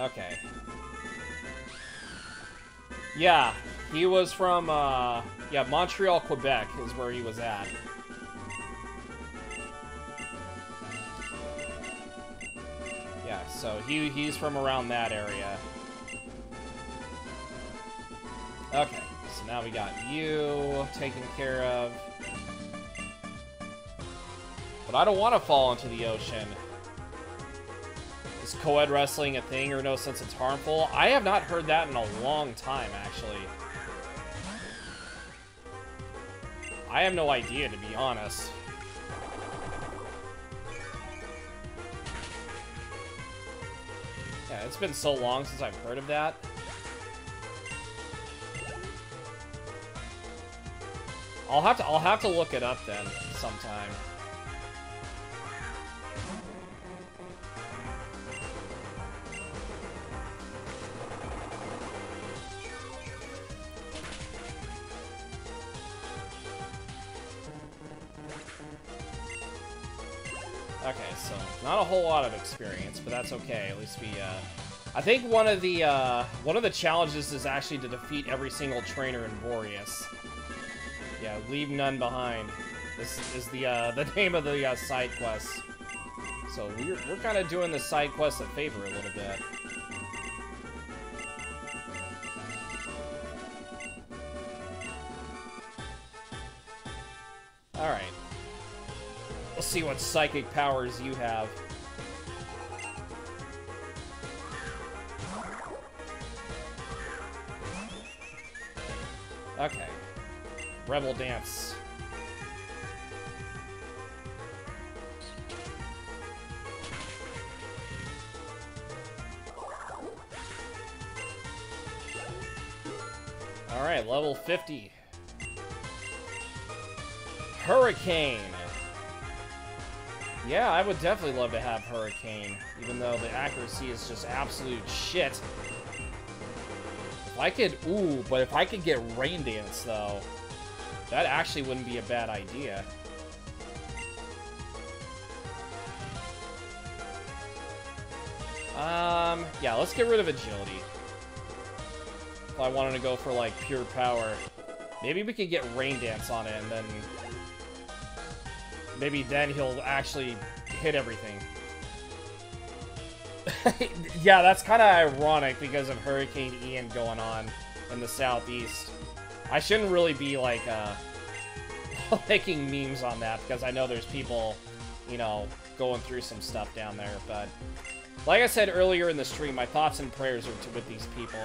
Okay. Yeah, he was from, yeah, Montreal, Quebec is where he was at. Yeah, so he's from around that area. Okay, so now we got you taken care of. But I don't want to fall into the ocean. Is co-ed wrestling a thing or no since it's harmful? I have not heard that in a long time, actually. I have no idea, to be honest. Yeah, it's been so long since I've heard of that. I'll have to look it up then sometime. Okay, so not a whole lot of experience, but that's okay. At least we, I think one of the challenges is actually to defeat every single trainer in Boreas. Yeah, leave none behind. This is the name of the side quest. So we're kind of doing the side quest a favor a little bit. All right. We'll see what psychic powers you have. Okay. Rebel Dance. Alright, level 50. Hurricane. Yeah, I would definitely love to have Hurricane, even though the accuracy is just absolute shit. If I could, ooh, but if I could get Rain Dance, though, that actually wouldn't be a bad idea. Yeah, let's get rid of Agility. If I wanted to go for, like, pure power. Maybe we could get Rain Dance on it, and then... maybe then he'll actually hit everything. Yeah, that's kind of ironic because of Hurricane Ian going on in the southeast. I shouldn't really be, like, making memes on that, because I know there's people, you know, going through some stuff down there, but... like I said earlier in the stream, my thoughts and prayers are with these people.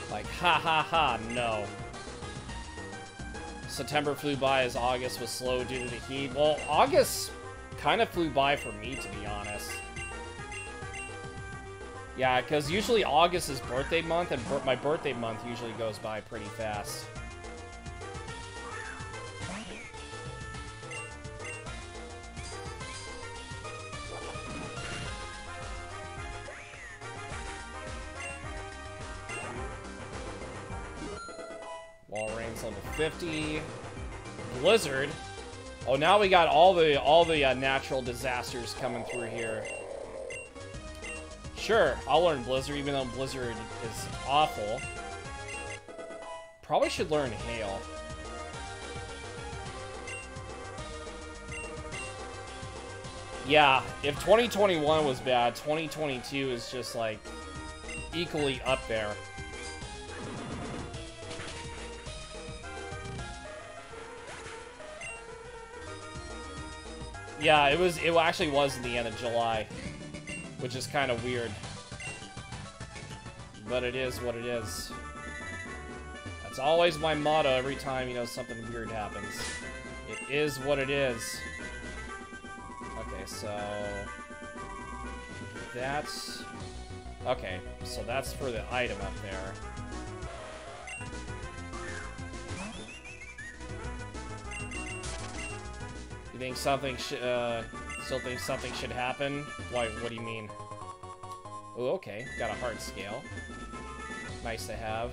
Like, ha ha ha, no. September flew by as August was slow due to the heat. Well, August kind of flew by for me, to be honest. Yeah, because usually August is birthday month, and my birthday month usually goes by pretty fast. Walreins level 50. Blizzard. Oh, now we got all the natural disasters coming through here. Sure, I'll learn Blizzard, even though Blizzard is awful. Probably should learn Hail. Yeah, if 2021 was bad, 2022 is just, like, equally up there. Yeah, it actually was in the end of July, which is kind of weird. But it is what it is. That's always my motto every time, you know, something weird happens. It is what it is. Okay, so... that's... okay, so that's for the item up there. You think something still think something should happen? Why, what do you mean? Oh, okay. Got a heart scale. Nice to have.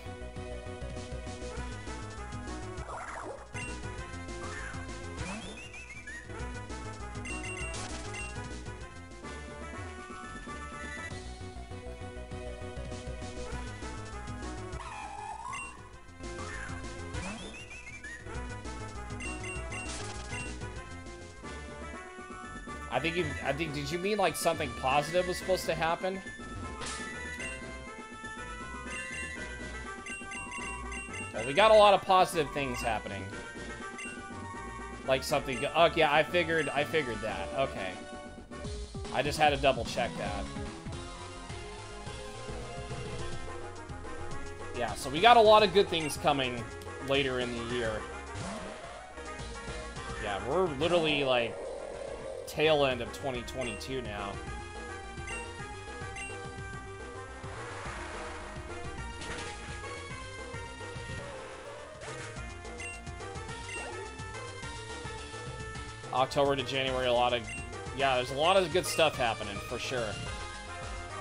I think, did you mean like something positive was supposed to happen? Well, we got a lot of positive things happening. Like something, oh yeah, I figured that, okay. I just had to double check that. Yeah, so we got a lot of good things coming later in the year. Yeah, we're literally like tail end of 2022 now. October to January, yeah, there's a lot of good stuff happening, for sure.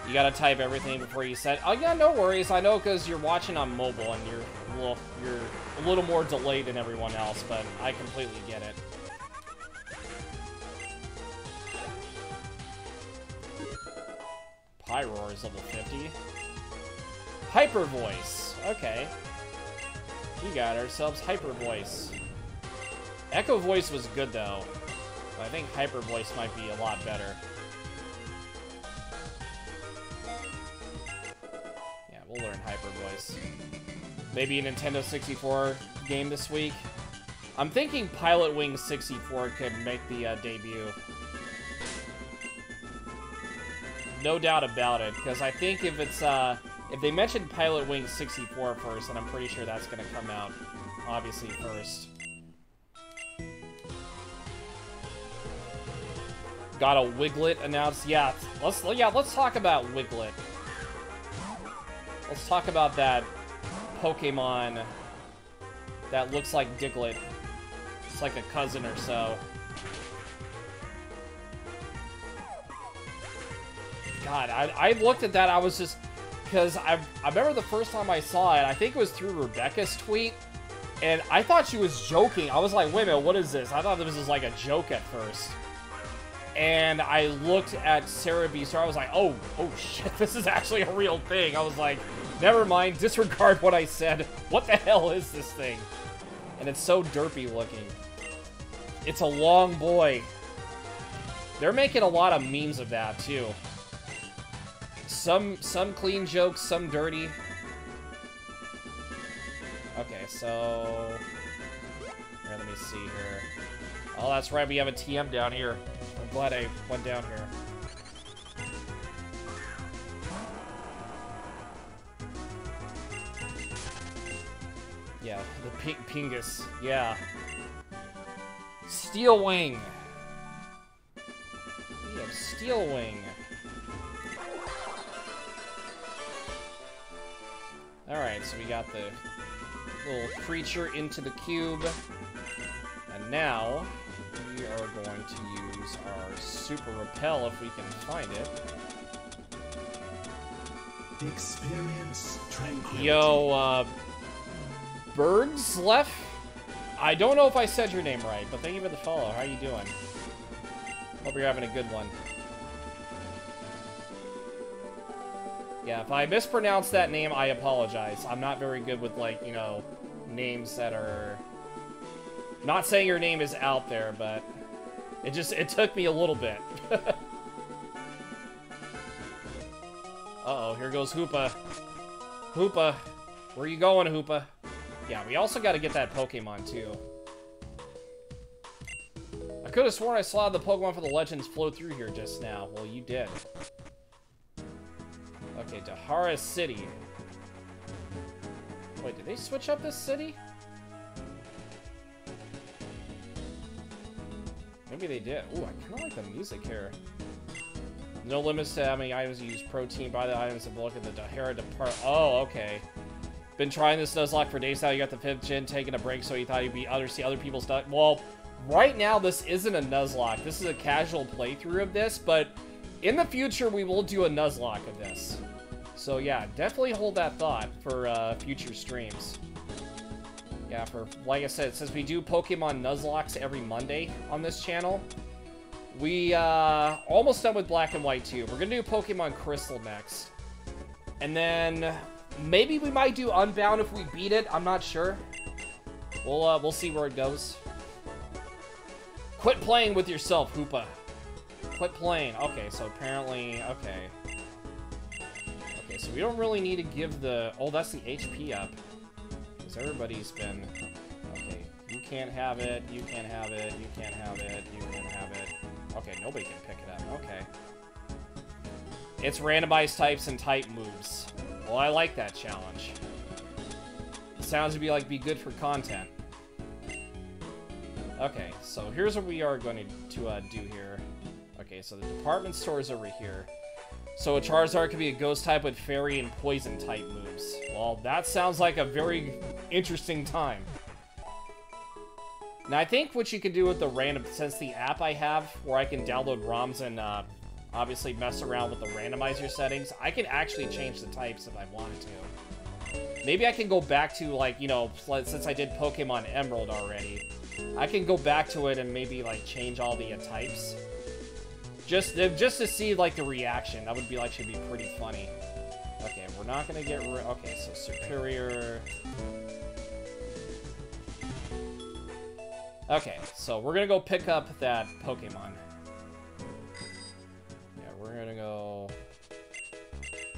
You gotta type everything before you set. Oh yeah, no worries. I know because you're watching on mobile and you're a little more delayed than everyone else, but I completely get it. Pyroar is level 50. Hyper Voice. Okay. We got ourselves Hyper Voice. Echo Voice was good though. But I think Hyper Voice might be a lot better. Yeah, we'll learn Hyper Voice. Maybe a Nintendo 64 game this week. I'm thinking Pilot Wings 64 could make the debut. No doubt about it, because I think if it's, if they mentioned Pilot Wings 64 first, then I'm pretty sure that's going to come out, obviously, first. Got a Wiglet announced. Yeah, let's talk about Wiglet. Let's talk about that Pokemon that looks like Diglett. It's like a cousin or so. God, I looked at that, I was just... Because I remember the first time I saw it, I think it was through Rebecca's tweet, and I thought she was joking. I was like, wait a minute, what is this? I thought this was like a joke at first. And I looked at Sarah B. So I was like, oh shit, this is actually a real thing. I was like, never mind, disregard what I said. What the hell is this thing? And it's so derpy looking. It's a long boy. They're making a lot of memes of that, too. Some clean jokes, some dirty. Okay, so... Here, let me see here. Oh, that's right, we have a TM down here. I'm glad I went down here. Yeah, the Pingus. Yeah. Steel Wing. We have Steel Wing. Alright, so we got the little creature into the cube. And now, we are going to use our Super Repel if we can find it. Experience tranquility. Yo, Bergslef? I don't know if I said your name right, but thank you for the follow. How you doing? Hope you're having a good one. Yeah, if I mispronounce that name, I apologize. I'm not very good with, like, you know, names that are... Not saying your name is out there, but it took me a little bit. Uh-oh, here goes Hoopa. Hoopa, where you going, Hoopa? Yeah, we also got to get that Pokemon, too. I could have sworn I saw the Pokemon for the Legends flow through here just now. Well, you did. Okay, Tahara City. Wait, did they switch up this city? Maybe they did. Ooh, I kind of like the music here. No limits to how many items you use. Protein, buy the items and look at the Tahara depart. Oh, okay. Been trying this Nuzlocke for days now. You got the 5th gen, taking a break, so you thought you'd be see other people's stuff. Well, right now this isn't a Nuzlocke. This is a casual playthrough of this, but in the future we will do a Nuzlocke of this. So yeah, definitely hold that thought for future streams. Yeah, for, like I said, since we do Pokemon Nuzlocks every Monday on this channel, we almost done with Black and White 2. We're gonna do Pokemon Crystal next. And then maybe we might do Unbound if we beat it. I'm not sure. We'll see where it goes. Quit playing with yourself, Hoopa. Quit playing. Okay, so apparently, okay. Okay, so we don't really need to give the... Oh, that's the HP up. Because everybody's been... Okay, you can't have it, you can't have it, you can't have it, you can't have it. Okay, nobody can pick it up. Okay. It's randomized types and type moves. Well, I like that challenge. It sounds to be good for content. Okay, so here's what we are going to do here. Okay, so the department store is over here. So a Charizard could be a ghost type with fairy and poison type moves. Well, that sounds like a very interesting time. Now, I think what you can do with the random, since the app I have, where I can download ROMs and obviously mess around with the randomizer settings, I can actually change the types if I wanted to. Maybe I can go back to, like, you know, since I did Pokemon Emerald already, I can go back to it and maybe, like, change all the types. Just to see, like, the reaction. That would be, like, should be pretty funny. Okay, we're not gonna get okay, so Superior... Okay, so we're gonna go pick up that Pokemon. Yeah, we're gonna go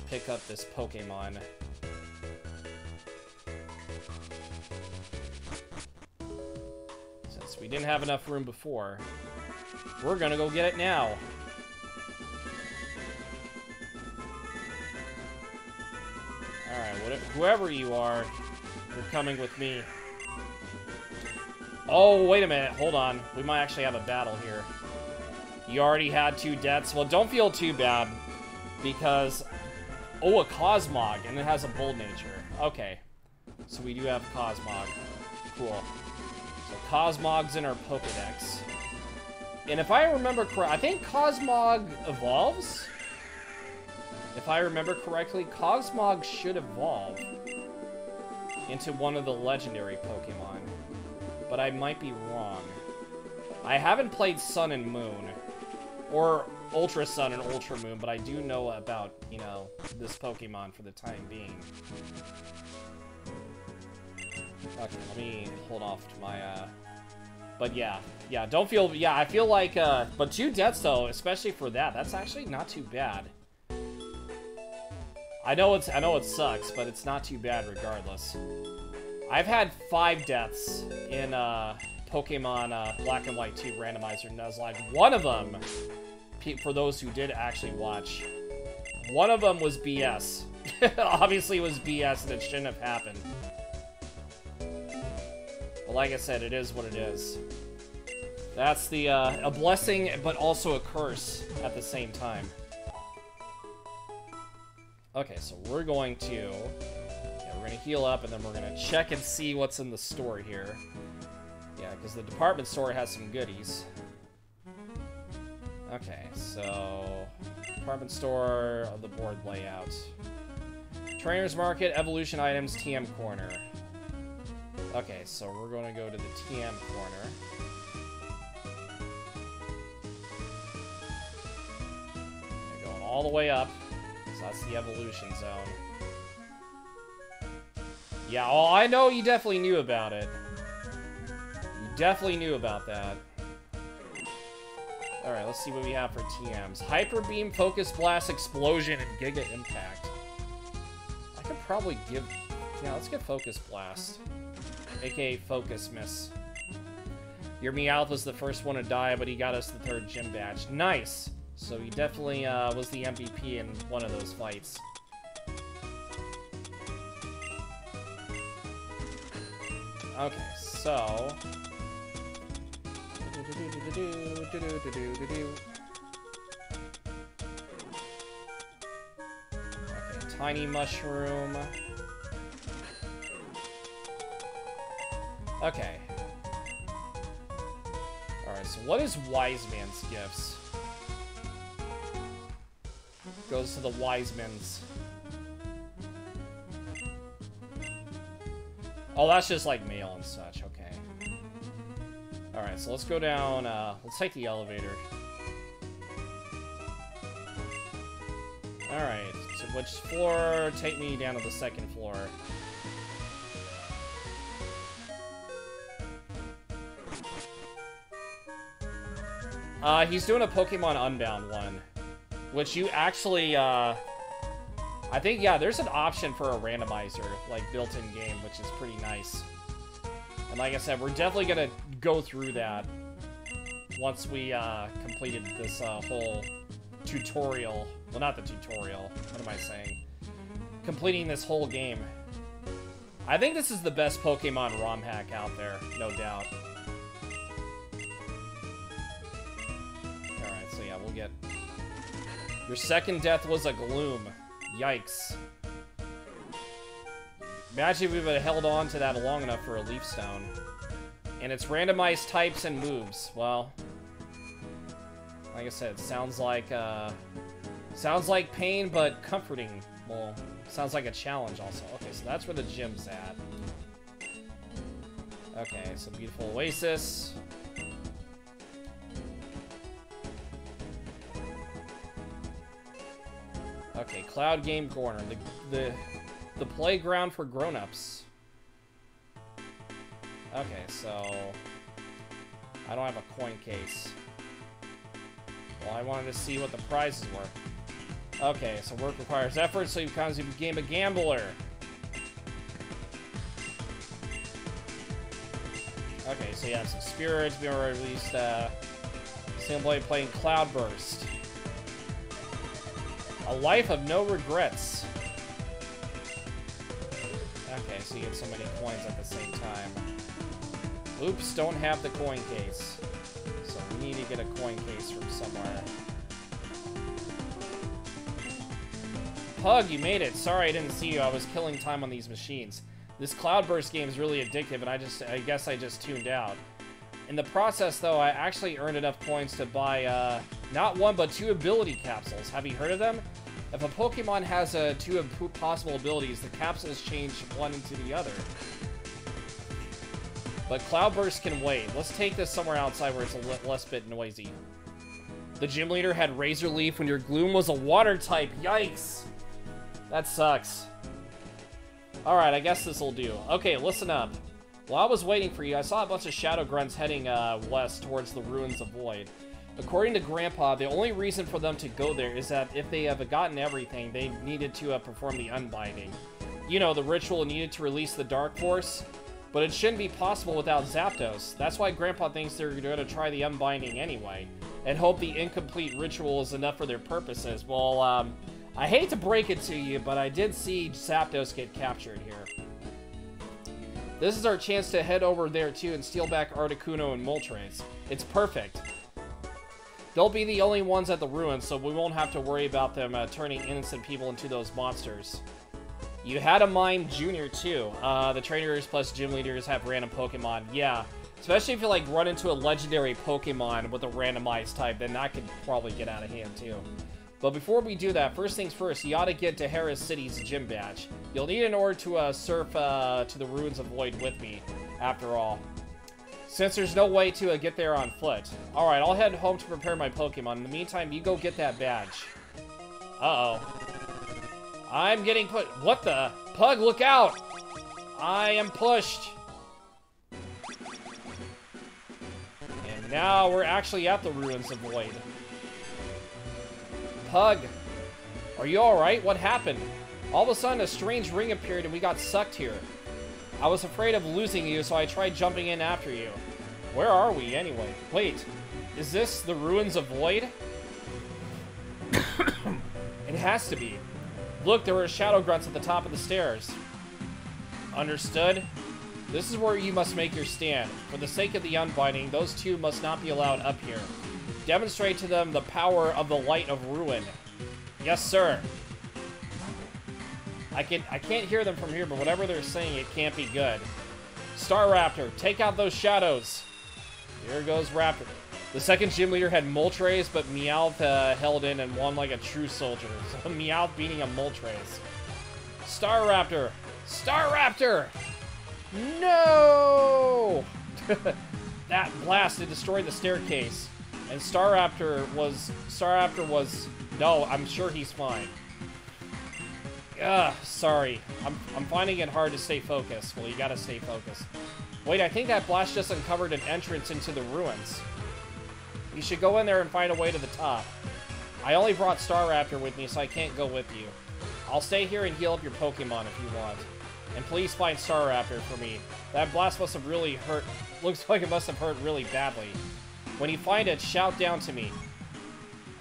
pick up this Pokemon. Since we didn't have enough room before, we're gonna go get it now. Alright, whoever you are, you're coming with me. Oh, wait a minute. Hold on. We might actually have a battle here. You already had 2 deaths. Well, don't feel too bad, because... Oh, a Cosmog, and it has a Bold Nature. Okay. So we do have Cosmog. Cool. So Cosmog's in our Pokedex. And if I remember correctly, I think Cosmog evolves? If I remember correctly, Cosmog should evolve into one of the legendary Pokemon. But I might be wrong. I haven't played Sun and Moon. Or Ultra Sun and Ultra Moon, but I do know about, you know, this Pokemon for the time being. Okay, let me hold off to my, But yeah, don't feel, I feel like, but 2 deaths though, especially for that, that's actually not too bad. I know it sucks, but it's not too bad regardless. I've had 5 deaths in, Pokemon, Black and White 2 Randomizer Nuzlocke. One of them, for those who did actually watch, one of them was BS. Obviously it was BS and it shouldn't have happened. But like I said, it is what it is. That's the, a blessing, but also a curse at the same time. Okay, so we're going to, we're gonna heal up, and then we're gonna check and see what's in the store here. Yeah, because the department store has some goodies. Okay, so department store of the board layout. Trainer's Market, evolution items, TM corner. Okay, so we're going to go to the TM corner. We're going all the way up, so that's the evolution zone. Yeah, oh, I know you definitely knew about it. You definitely knew about that. Alright, let's see what we have for TMs. Hyper Beam, Focus Blast, Explosion, and Giga Impact. I could probably give... Yeah, let's get Focus Blast. AKA Focus Miss. Your Meowth was the first one to die, but he got us the 3rd gym badge. Nice! So he definitely was the MVP in one of those fights. Okay, so... Okay, Tiny Mushroom. Okay. Alright, so what is Wise Man's Gifts? Goes to the Wise Man's. Oh, that's just like mail and such, okay. Alright, so let's go down, let's take the elevator. Alright, so which floor? Take me down to the 2nd floor. He's doing a Pokemon Unbound one, which you actually, I think, yeah, there's an option for a randomizer, like, built-in game, which is pretty nice. And like I said, we're definitely gonna go through that once we, completed this, whole tutorial. Well, not the tutorial. What am I saying? Completing this whole game. I think this is the best Pokemon ROM hack out there, no doubt. Alright, so yeah, we'll get... Your 2nd death was a Gloom. Yikes. Imagine if we would have held on to that long enough for a Leaf Stone. And it's randomized types and moves. Well, like I said, sounds like pain, but comforting. Well, sounds like a challenge also. Okay, so that's where the gym's at. Okay, so beautiful Oasis. Okay, Cloud Game Corner, the playground for grown-ups. Okay, so I don't have a coin case. Well, I wanted to see what the prizes were. Okay, so work requires effort, so you became a gambler. Okay, so you have some spirits, we already released Single playing Cloudburst. A life of no regrets. Okay, so you get so many coins at the same time. Oops, don't have the coin case. So So we need to get a coin case from somewhere. Pug, you made it. Sorry I didn't see you. I was killing time on these machines. This Cloudburst game is really addictive, and I guess I just tuned out. In the process, though, I actually earned enough coins to buy, not one, but 2 ability capsules. Have you heard of them? If a Pokemon has 2 possible abilities, the capsules change one into the other. But Cloudburst can wait. Let's take this somewhere outside where it's a less bit noisy. The gym leader had Razor Leaf when your Gloom was a water type. Yikes! That sucks. Alright, I guess this'll do. Okay, listen up. While I was waiting for you, I saw a bunch of Shadow Grunts heading west towards the Ruins of Void. According to Grandpa, the only reason for them to go there is that if they have gotten everything, they needed to perform the Unbinding. You know, the ritual needed to release the Dark Force. But it shouldn't be possible without Zapdos. That's why Grandpa thinks they're going to try the Unbinding anyway, and hope the incomplete ritual is enough for their purposes. Well, I hate to break it to you, but I did see Zapdos get captured here. This is our chance to head over there too and steal back Articuno and Moltres. It's perfect. They'll be the only ones at the ruins, so we won't have to worry about them turning innocent people into those monsters. You had a Mime Junior too. The trainers plus gym leaders have random Pokemon. Yeah, especially if you like run into a legendary Pokemon with a randomized type, then that could probably get out of hand too. But before we do that, first things first, you ought to get to Harris City's gym badge. You'll need it in order to surf to the Ruins of Void with me, after all. Since there's no way to get there on foot. Alright, I'll head home to prepare my Pokemon. In the meantime, you go get that badge. Uh-oh. I'm getting put. What the? Pug, look out! I am pushed. And now we're actually at the Ruins of Void. Pug, are you alright? What happened? All of a sudden, a strange ring appeared and we got sucked here. I was afraid of losing you, so I tried jumping in after you. Where are we, anyway? Wait, is this the Ruins of Void? It has to be. Look, there were Shadow Grunts at the top of the stairs. Understood? This is where you must make your stand. For the sake of the Unbinding, those two must not be allowed up here. Demonstrate to them the power of the Light of Ruin. Yes, sir. I can't hear them from here, but whatever they're saying, it can't be good. Staraptor, take out those shadows. Here goes Raptor. The second gym leader had Moltres, but Meowth held in and won like a true soldier. So Meowth beating a Moltres. Staraptor! Staraptor! No! That blast had destroyed the staircase. And Staraptor was... No, I'm sure he's fine. Ugh, sorry. I'm finding it hard to stay focused. Well, you gotta stay focused. Wait, I think that blast just uncovered an entrance into the ruins. You should go in there and find a way to the top. I only brought Staraptor with me, so I can't go with you. I'll stay here and heal up your Pokemon if you want. And please find Staraptor for me. That blast must have really hurt. Looks like it must have hurt really badly. When you find it, shout down to me.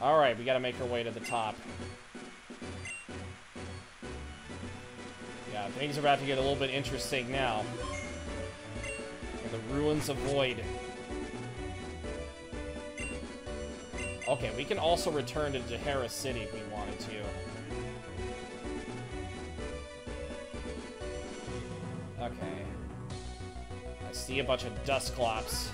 Alright, we gotta make our way to the top. Yeah, things are about to get a little bit interesting now. In the Ruins of Void. Okay, we can also return to Harris City if we wanted to. Okay. I see a bunch of Dusclops.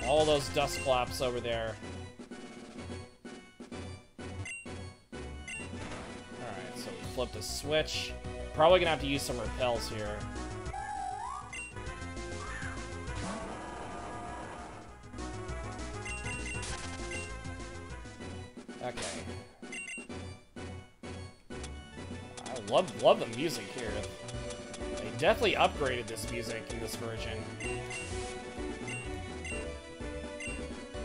All those Dusclops over there. Alright, so we flipped a switch. Probably gonna have to use some repels here. Okay. I love the music here. They definitely upgraded this music in this version.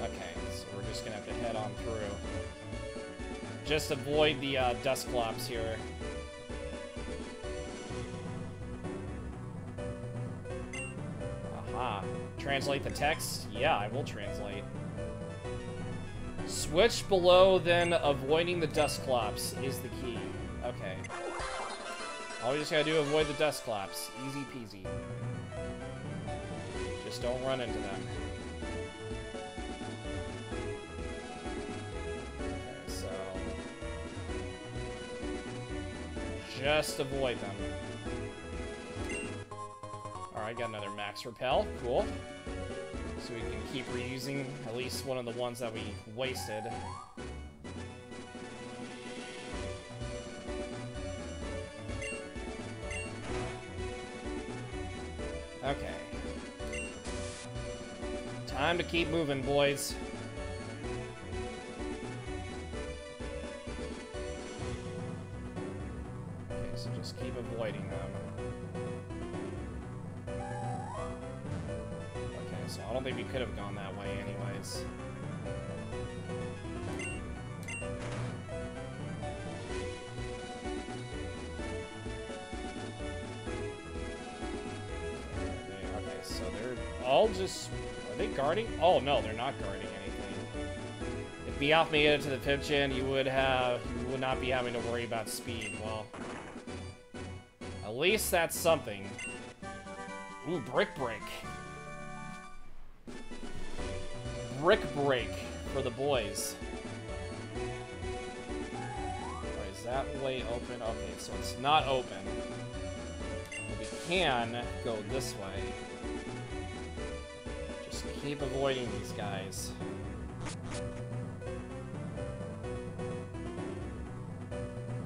Okay, so we're just gonna have to head on through. Just avoid the Dusclops here. Aha. Translate the text? Yeah, I will translate. Switch below, then avoiding the Dusclops is the key. Okay. All you just gotta do is avoid the dust claps. Easy peasy. Just don't run into them. Okay, so... just avoid them. Alright, got another max repel. Cool. So we can keep reusing at least one of the ones that we wasted. Okay. Time to keep moving, boys. Okay, so just keep avoiding them. Okay, so I don't think we could have gone that way anyways. Okay, so they're all just... are they guarding? Oh, no, they're not guarding anything. If Meowth made it to the 5th gen, you would not be having to worry about speed. Well, at least that's something. Ooh, Brick Break. Brick Break for the boys. Alright, is that way open? Okay, so it's not open. But we can go this way. Just keep avoiding these guys.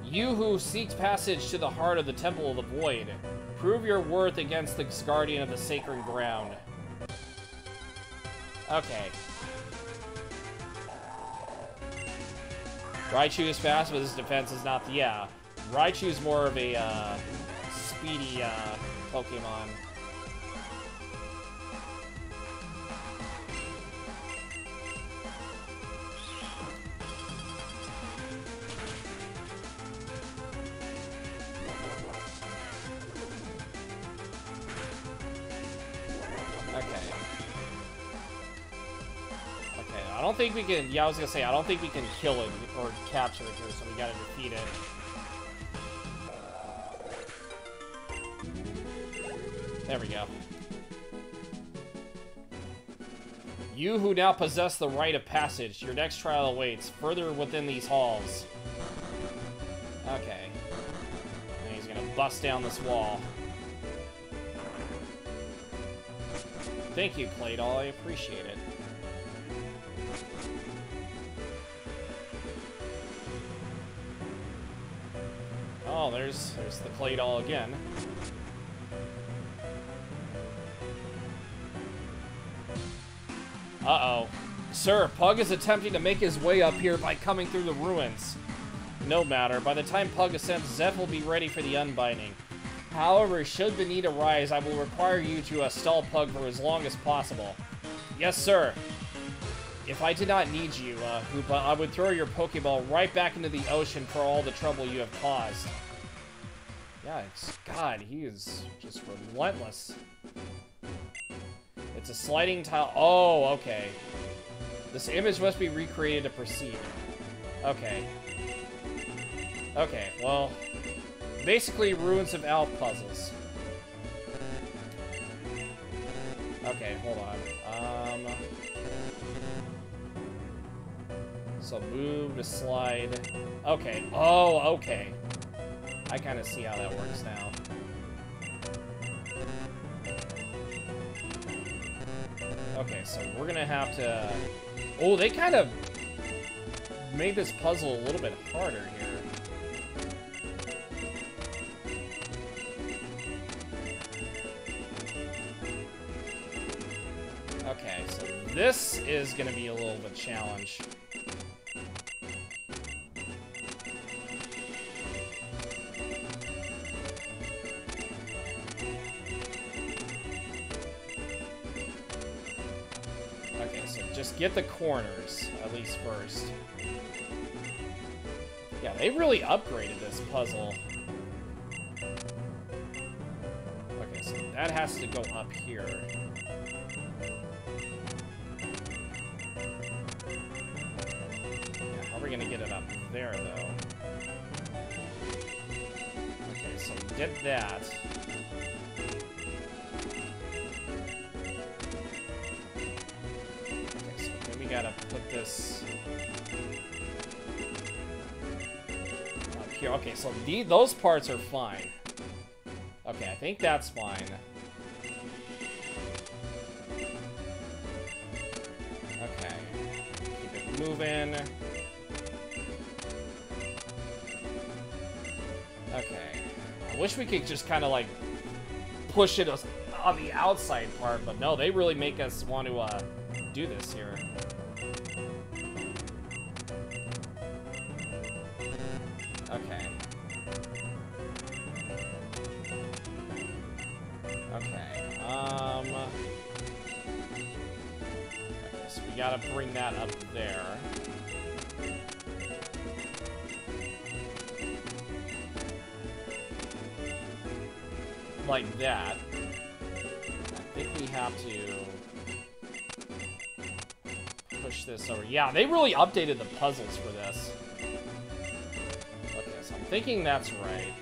You who seeks passage to the heart of the Temple of the Void, prove your worth against the guardian of the sacred ground. Okay. Raichu is fast, but his defense is not the... yeah. Raichu's more of a, speedy, Pokemon. I don't think we can... yeah, I was gonna say, I don't think we can kill it or capture it here, so we gotta defeat it. There we go. You who now possess the rite of passage, your next trial awaits, further within these halls. Okay. And he's gonna bust down this wall. Thank you, Claydol, I appreciate it. Oh, there's the Claydol again. Uh-oh. Sir, Pug is attempting to make his way up here by coming through the ruins. No matter. By the time Pug ascends, Zeph will be ready for the unbinding. However, should the need arise, I will require you to stall Pug for as long as possible. Yes, sir. If I did not need you, Hoopa, I would throw your Pokeball right back into the ocean for all the trouble you have caused. Yeah, God, he is just relentless. It's a sliding tile. Oh, okay. This image must be recreated to proceed. Okay. Okay, well, basically Ruins of Alph puzzles. Okay, hold on. So move to slide. Okay. Oh, okay. I kind of see how that works now. Okay, so we're gonna have to... oh, they kind of made this puzzle a little bit harder here. Okay, so this is gonna be a little bit of a challenge. Just get the corners, at least first. Yeah, they really upgraded this puzzle. Okay, so that has to go up here. Yeah, how are we gonna get it up there, though? Okay, so get that. Okay, so then we gotta put this up here. Okay, so those parts are fine. Okay, I think that's fine. Okay. Keep it moving. Okay. I wish we could just kind of like push it on the outside part, but no, they really make us want to do this here. Okay. Okay. Okay, so we gotta bring that up there. Like that. I think we have to push this over. Yeah, they really updated the puzzles for this. Okay, so I'm thinking that's right.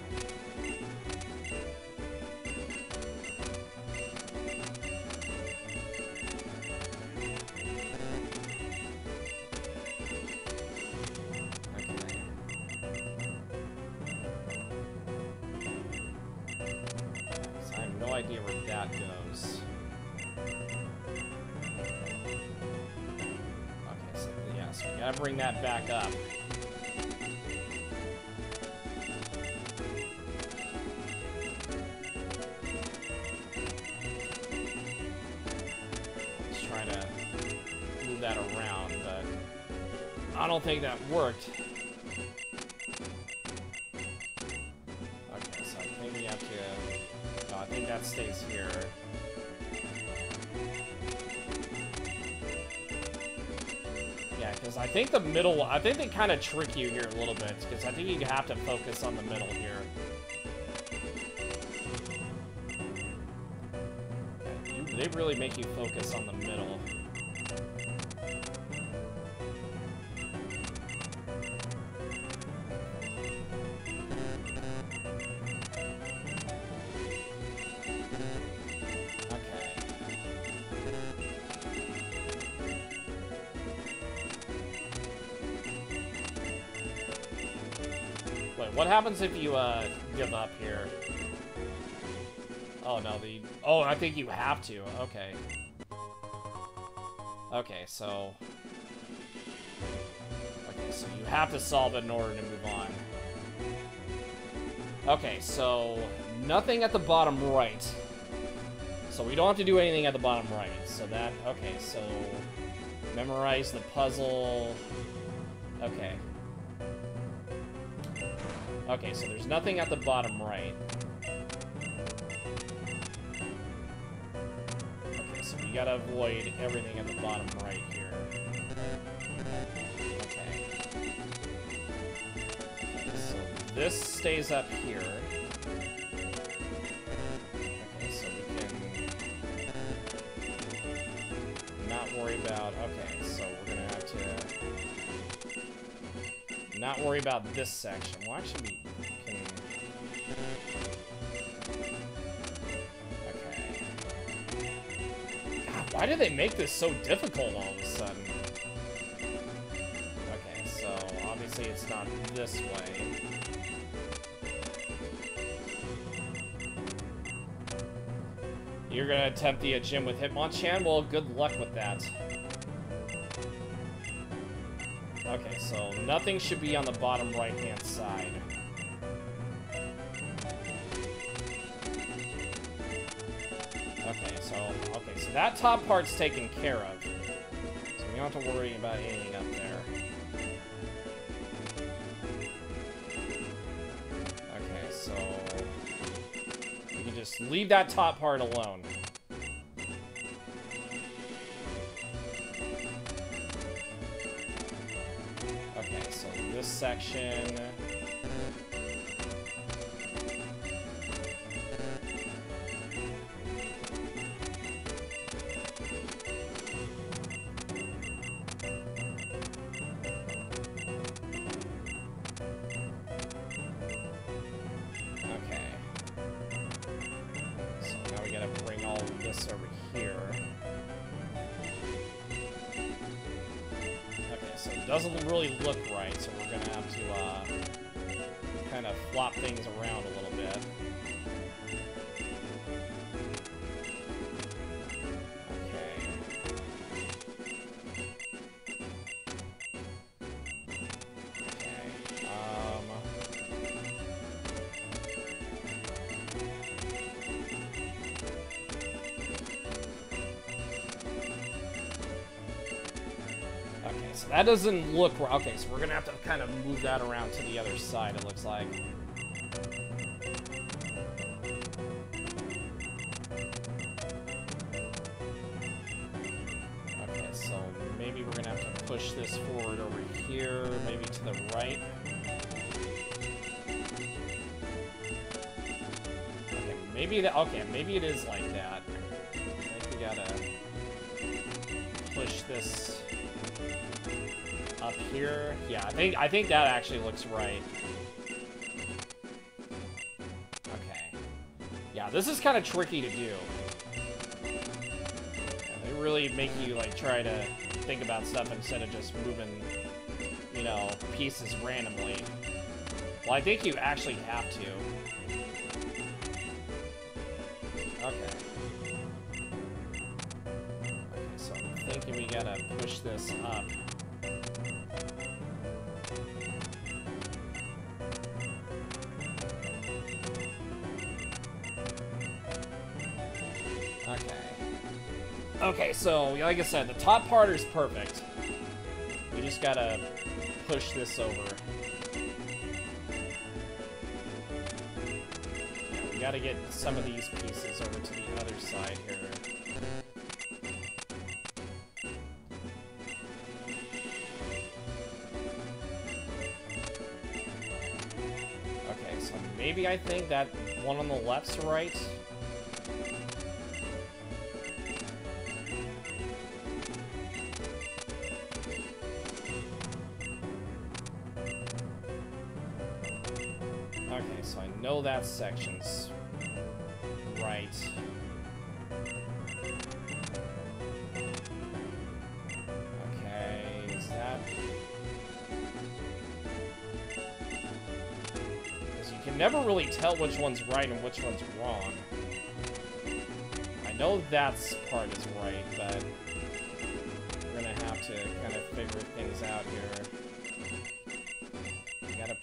No idea where that goes. Okay, so yeah, so we gotta bring that back up. Just trying to move that around, but I don't think that worked. Okay, so I think we have to. I think that stays here. Yeah, because I think the middle, I think they kind of trick you here a little bit, because I think you have to focus on the middle here. Yeah, they really make you focus on the middle. What happens if you, give up here? Oh, no, oh, I think you have to. Okay. Okay, so... Okay, so you have to solve it in order to move on. Okay, so... Nothing at the bottom right. So we don't have to do anything at the bottom right. So that... Okay, so... Memorize the puzzle... Okay. Okay, so there's nothing at the bottom right. Okay, so we gotta avoid everything at the bottom right here. Okay. So this stays up here. Okay, so we can not worry about... Okay, so we're gonna have to... Not worry about this section. Well, actually, we can... Okay. God, why do they make this so difficult all of a sudden? Okay, so obviously it's not this way. You're gonna attempt the gym with Hitmonchan? Well, good luck with that. Okay, so nothing should be on the bottom right-hand side. Okay, so that top part's taken care of. So we don't have to worry about anything up there. Okay, so we can just leave that top part alone. This section. Okay. doesn't really look right, so we're gonna have to kind of flop things around a little bit. So that doesn't look right. Okay, so we're gonna have to kind of move that around to the other side, it looks like. Okay, so maybe we're gonna have to push this forward over here, maybe to the right. Okay, maybe that. Okay, maybe it is like that. I think we gotta push this up here. Yeah, I think that actually looks right. Okay. Yeah, this is kind of tricky to do. Yeah, they really make you like try to think about stuff instead of just moving, you know, pieces randomly. Well, I think you actually have to. Okay. Okay, so I'm thinking we gotta push this up. Okay, so, like I said, the top part is perfect. We just gotta push this over. Yeah, we gotta get some of these pieces over to the other side here. Okay, so maybe I think that one on the left's right. Okay, so I know that section's right. Okay, is that... Because you can never really tell which one's right and which one's wrong. I know that part is right, but we're gonna have to kind of figure things out here. We gotta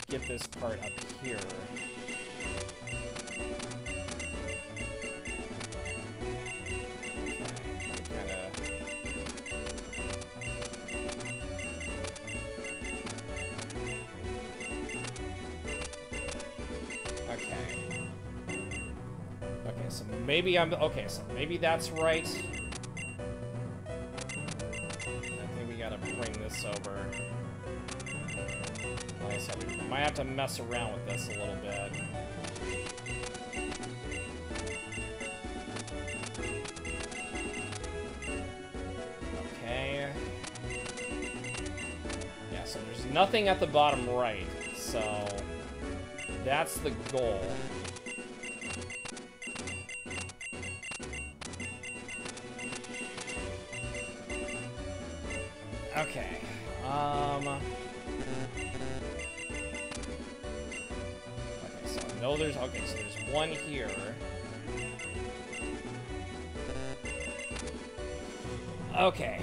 get this part up here. Okay. Okay, so maybe I'm... Okay, so maybe that's right. I think we gotta bring this over. Like I said, we might have to mess around with this a little bit. Okay. Yeah, so there's nothing at the bottom right, so that's the goal. Okay. Okay, so I know there's... Okay, so there's one here. Okay.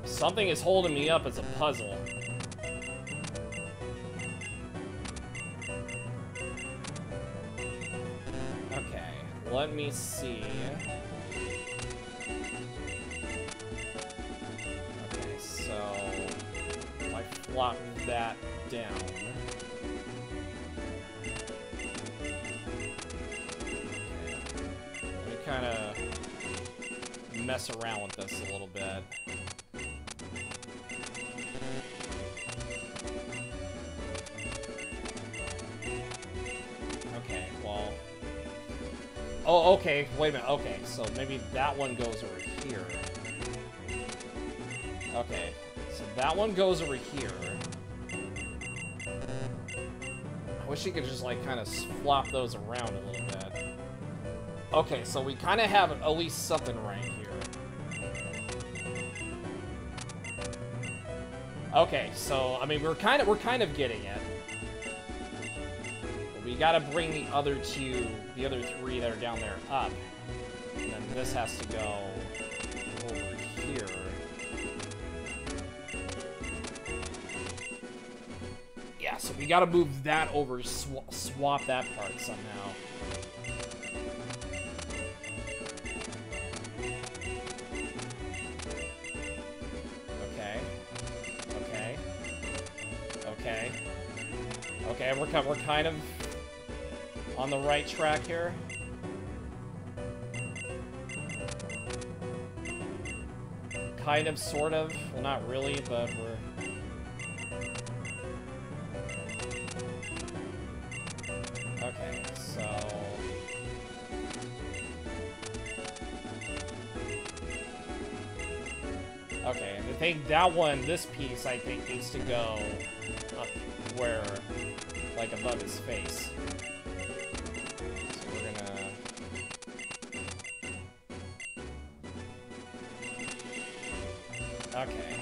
Something is holding me up as a puzzle. Okay, let me see. Okay, so if I flop that down. Let me kind of mess around with this a little bit. Okay, well... Oh, okay, wait a minute, okay, so maybe that one goes over here. Okay, so that one goes over here. I wish you could just, like, kind of flop those around a little bit. Okay, so we kind of have at least something right here. Okay, so I mean we're kind of getting it. But we gotta bring the other three that are down there up. And then this has to go over here. Yeah, so we gotta move that over, swap that part somehow. Okay, we're kind of on the right track here. Kind of, sort of. Well, not really, but we're... Okay, so... Okay, and I think that one, this piece, I think, needs to go up where, like, above his face. So we're gonna... Okay.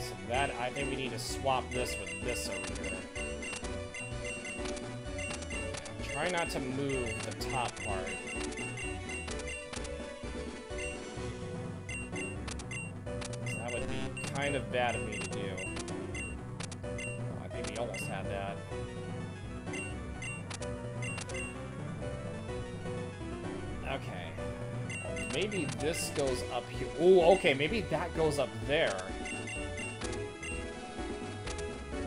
So that, I think we need to swap this with this over here. Yeah, try not to move the top part. That would be kind of bad of me to do. Oh, I think we almost had that. Okay. Maybe this goes up here. Ooh, okay, maybe that goes up there.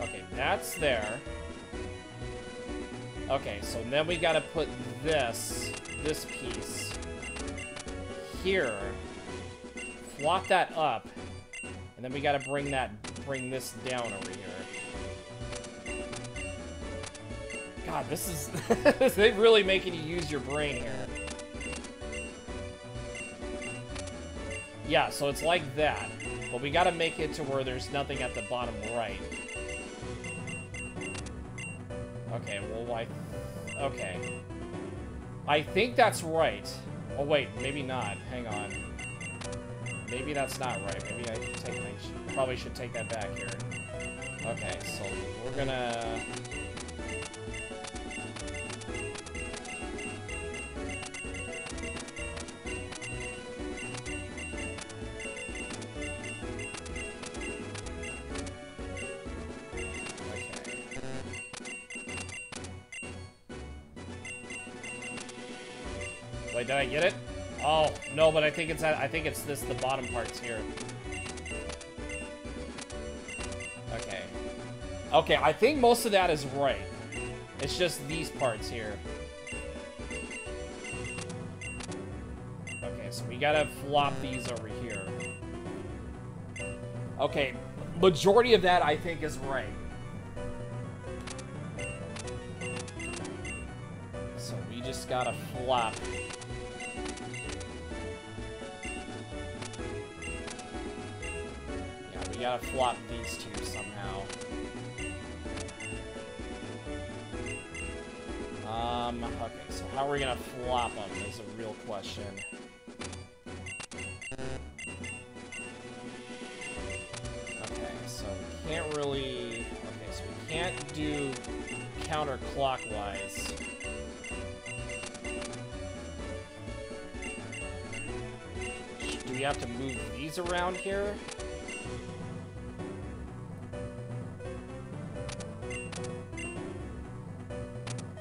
Okay, that's there. Okay, so then we gotta put this piece here. Flop that up. And then we gotta bring this down over here. God, this is... They're really making you use your brain here. Yeah, so it's like that. But we gotta make it to where there's nothing at the bottom right. Okay, well, okay. I think that's right. Oh, wait, maybe not. Hang on. Maybe that's not right. Maybe I probably should take that back here. Okay, so we're gonna... Wait, did I get it? Oh, no, but I think it's the bottom parts here. Okay. Okay, I think most of that is right. It's just these parts here. Okay, so we gotta flop these over here. Okay, majority of that I think is right. So we just gotta flop. We gotta flop these two somehow. Okay, so how are we gonna flop them is a real question. Okay, so we can't really... Okay, so we can't do counterclockwise. Do we have to move these around here?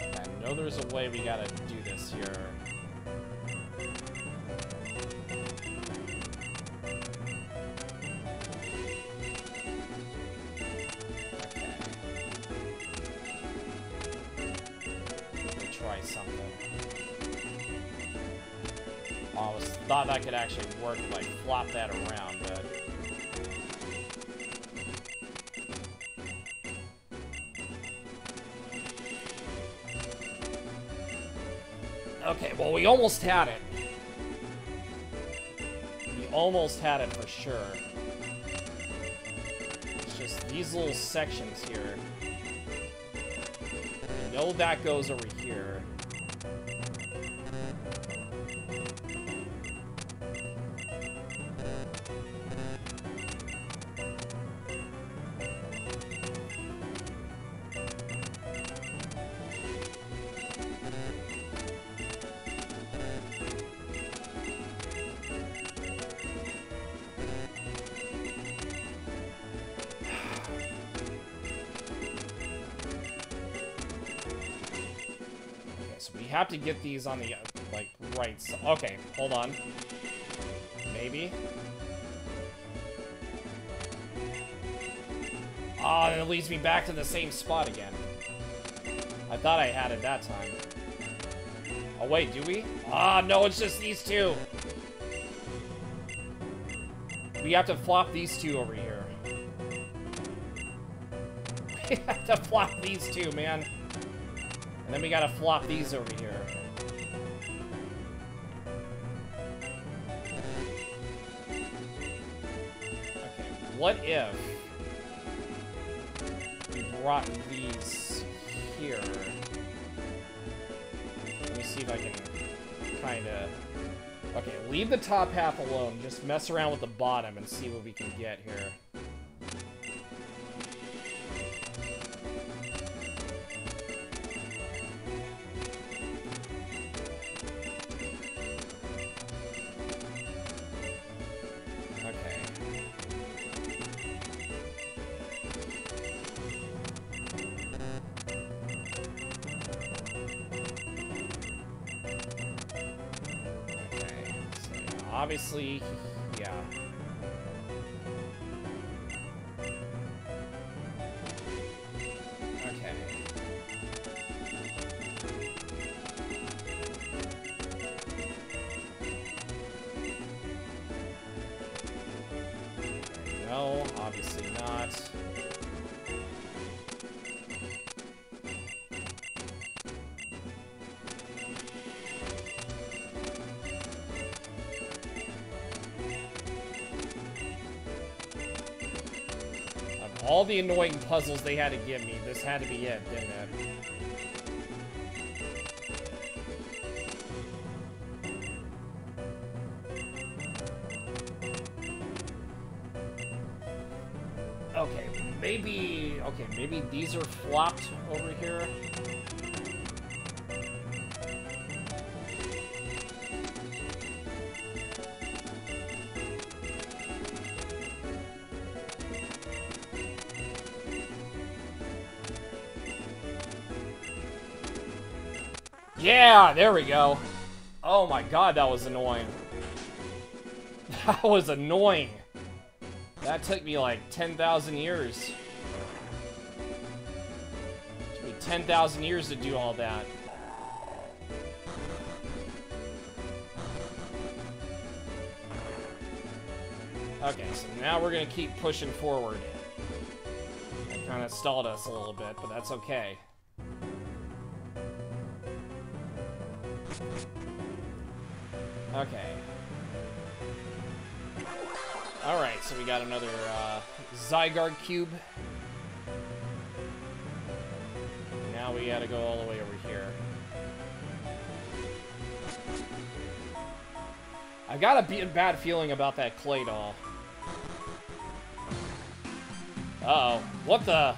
I know there's a way we gotta do this here. Okay. Let me try something. Oh, I thought that could actually work, like flop that around, but... Okay, well, we almost had it. We almost had it for sure. It's just these little sections here. I know that goes over here. have to get these on the, like, right side. Okay, hold on. Maybe. Oh, and it leads me back to the same spot again. I thought I had it that time. Oh, wait, do we? Ah, no, it's just these two. We have to flop these two over here. We have to flop these two, man. And then we gotta flop these over here. Okay, what if we brought these here? Let me see if I can kinda... Okay, leave the top half alone. Just mess around with the bottom and see what we can get here. Obviously, yeah. Okay. No, obviously not. All the annoying puzzles they had to give me, this had to be it, didn't it? Okay, maybe these are flopped over here. Yeah, there we go. Oh my god, that was annoying. That was annoying. That took me like 10,000 years. It took me 10,000 years to do all that. Okay, so now we're gonna keep pushing forward. That kind of stalled us a little bit, but that's okay. Okay. Alright, so we got another Zygarde cube. Now we gotta go all the way over here. I got a bad feeling about that clay doll. Uh-oh. What the?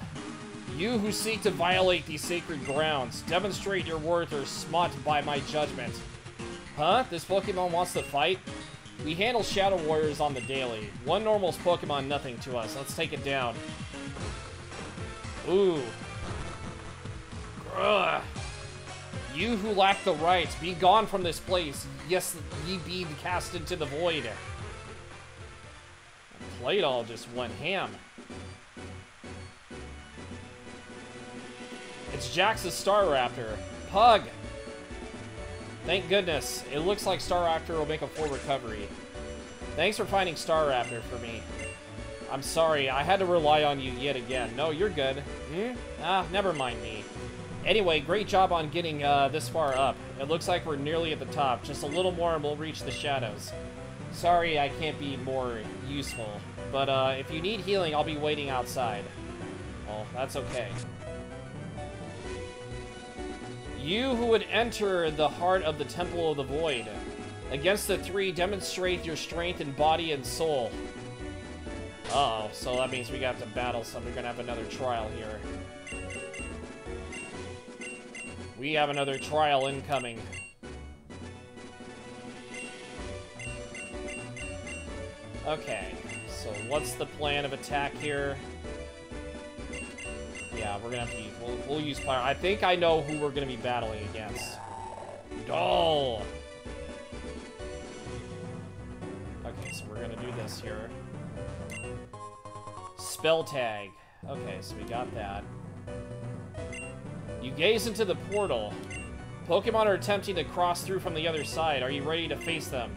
You who seek to violate these sacred grounds, demonstrate your worth or smut by my judgment. Huh? This Pokemon wants to fight? We handle Shadow Warriors on the daily. One normal Pokemon, nothing to us. Let's take it down. Ooh. Ugh. You who lack the right, be gone from this place. Yes, ye be cast into the void. Claydol just went ham. It's Jax's Staraptor. Pug! Thank goodness. It looks like Staraptor will make a full recovery. Thanks for finding Staraptor for me. I'm sorry, I had to rely on you yet again. No, you're good. Never mind me. Anyway, great job on getting this far up. It looks like we're nearly at the top. Just a little more and we'll reach the shadows. Sorry I can't be more useful. But if you need healing, I'll be waiting outside. Well, that's okay. You who would enter the heart of the Temple of the Void. Against the three, demonstrate your strength in body and soul. Uh-oh, so that means we got to battle some. We're gonna have another trial here. We have another trial incoming. Okay, so what's the plan of attack here? Yeah, we're gonna have to use, we'll use fire. I think I know who we're gonna be battling against. Oh! Okay, so we're gonna do this here. Spell tag. Okay, so we got that. You gaze into the portal. Pokemon are attempting to cross through from the other side. Are you ready to face them?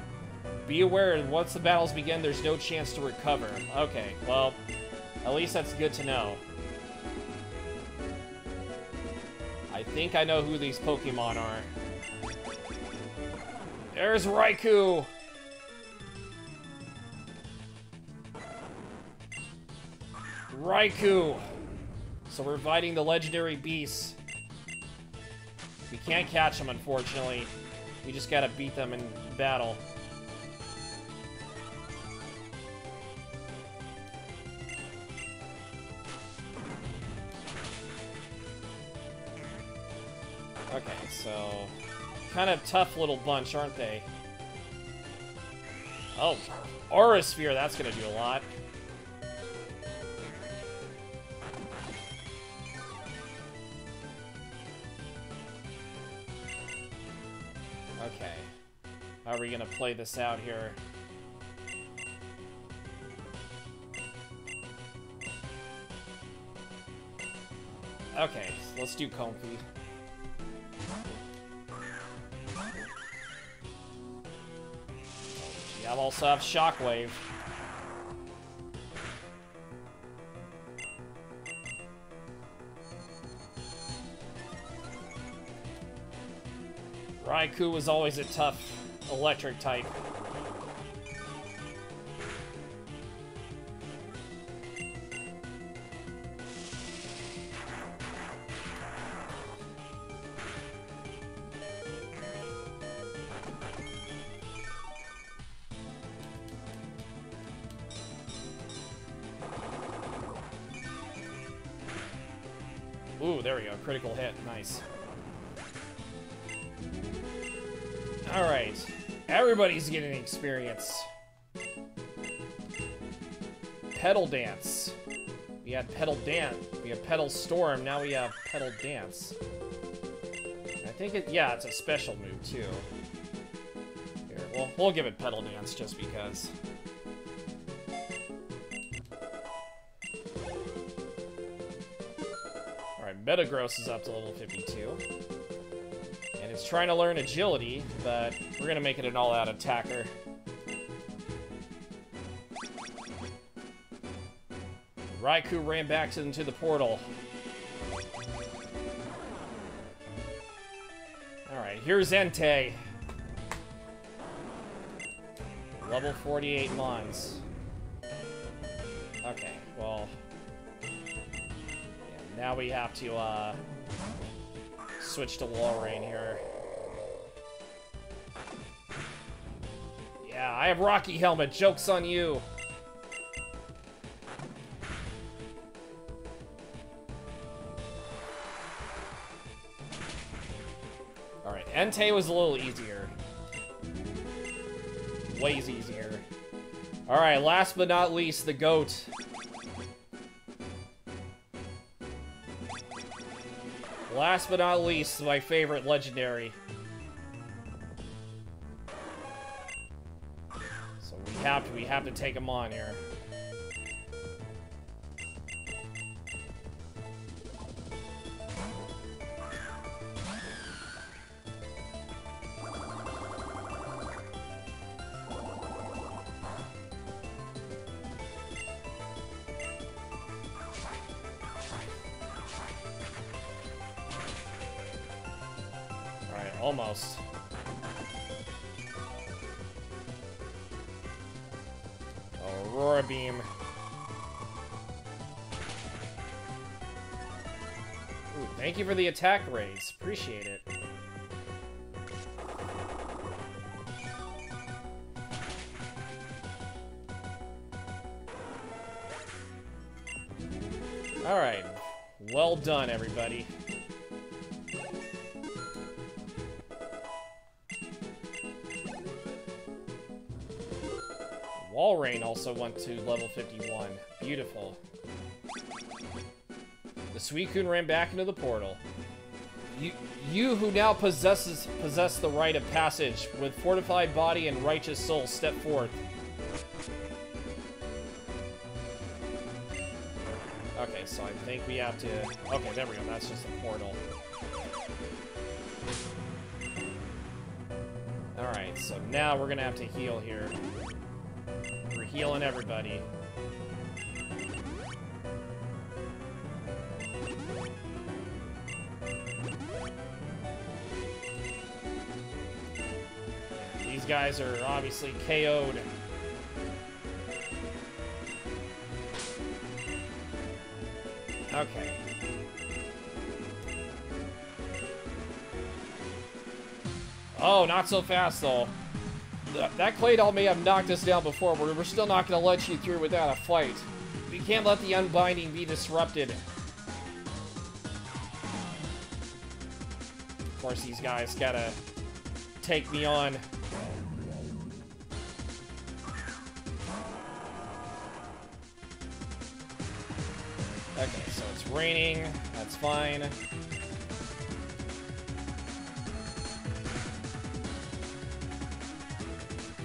Be aware, once the battles begin, there's no chance to recover. Okay, well, at least that's good to know. I think I know who these Pokemon are. There's Raikou! Raikou! So we're fighting the legendary beasts. We can't catch them, unfortunately. We just gotta beat them in battle. Okay, so... kind of tough little bunch, aren't they? Oh, Aura Sphere, that's gonna do a lot. Okay. How are we gonna play this out here? Okay, so let's do Comfy. I also have Shockwave. Raikou was always a tough electric type. Ooh, there we go. Critical hit. Nice. Alright. Everybody's getting experience. Pedal Dance. We had Pedal Dance. We have Pedal Storm. Now we have Pedal Dance. I think it... yeah, it's a special move, too. Here, we'll give it Pedal Dance just because. Metagross is up to level 52. And it's trying to learn agility, but we're gonna make it an all-out attacker. Raikou ran back into the portal. Alright, here's Entei. Level 48 Mons. Okay, well... now we have to, switch to Walrein here. Yeah, I have Rocky Helmet. Joke's on you. Alright, Entei was a little easier. Ways easier. Alright, last but not least, the GOAT. Last but not least, my favorite legendary. So we have to take him on here. Almost. Aurora Beam. Ooh, thank you for the attack raise. Appreciate it. Alright. Well done, everybody. Walrein also went to level 51. Beautiful. The Suicune ran back into the portal. You who now possess the right of passage, with fortified body and righteous soul, step forth. Okay, so I think we have to... Okay, there we go. That's just a portal. Alright, so now we're gonna have to heal here. We're healing everybody. These guys are obviously KO'd. Okay. Oh, not so fast, though. That clay doll may have knocked us down before, but we're still not going to let you through without a fight. We can't let the unbinding be disrupted. Of course, these guys gotta take me on. Okay, so it's raining. That's fine.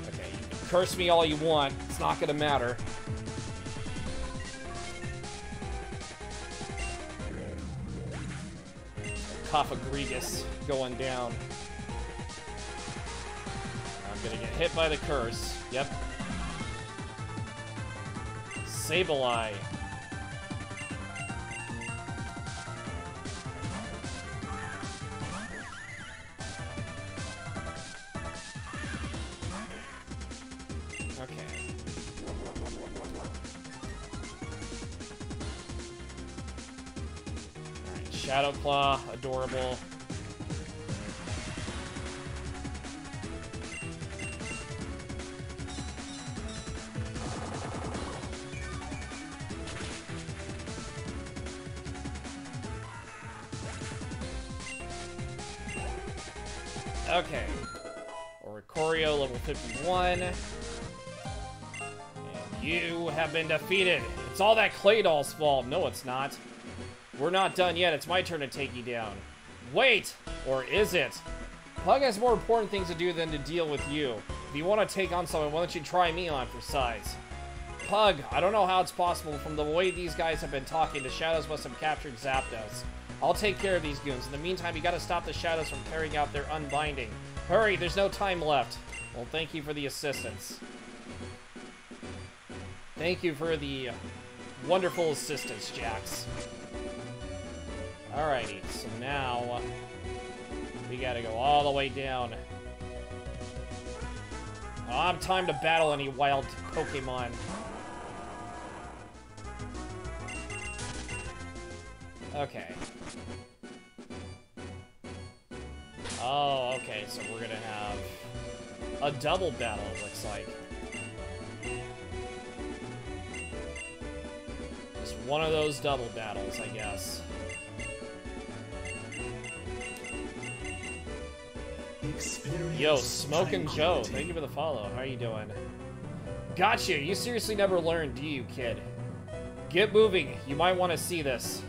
Okay, you can curse me all you want. It's not gonna matter. Cophagregus going down. I'm gonna get hit by the curse. Yep. Sableye. Shadow Claw, adorable. Okay. Oricorio, level 51. And you have been defeated. It's all that Clay Doll's fault. No, it's not. We're not done yet. It's my turn to take you down. Wait! Or is it? Pug has more important things to do than to deal with you. If you want to take on someone, why don't you try me on for size? Pug, I don't know how it's possible. From the way these guys have been talking, the Shadows must have captured Zapdos. I'll take care of these goons. In the meantime, you gotta stop the Shadows from carrying out their unbinding. Hurry, there's no time left. Well, thank you for the assistance. Thank you for the wonderful assistance, Jax. Alrighty, so now we gotta go all the way down. I don't have time to battle any wild Pokemon. Okay. Oh, okay, so we're gonna have a double battle, it looks like. Just one of those double battles, I guess. Yo, Smokin' Joe, thank you for the follow. How are you doing? Gotcha! You seriously never learn, do you, kid? Get moving. You might want to see this.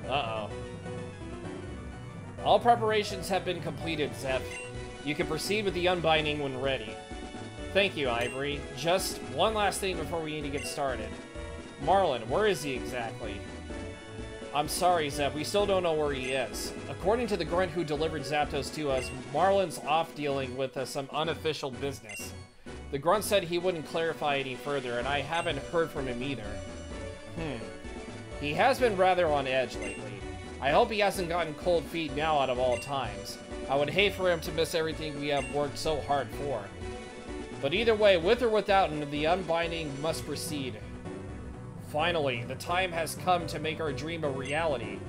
Uh-oh. All preparations have been completed, Zep. You can proceed with the unbinding when ready. Thank you, Ivory. Just one last thing before we need to get started. Marlin, where is he exactly? I'm sorry, Zep. We still don't know where he is. According to the grunt who delivered Zapdos to us, Marlin's off dealing with some unofficial business. The grunt said he wouldn't clarify any further, and I haven't heard from him either. He has been rather on edge lately. I hope he hasn't gotten cold feet now out of all times. I would hate for him to miss everything we have worked so hard for. But either way, with or without him, the unbinding must proceed. Finally, the time has come to make our dream a reality.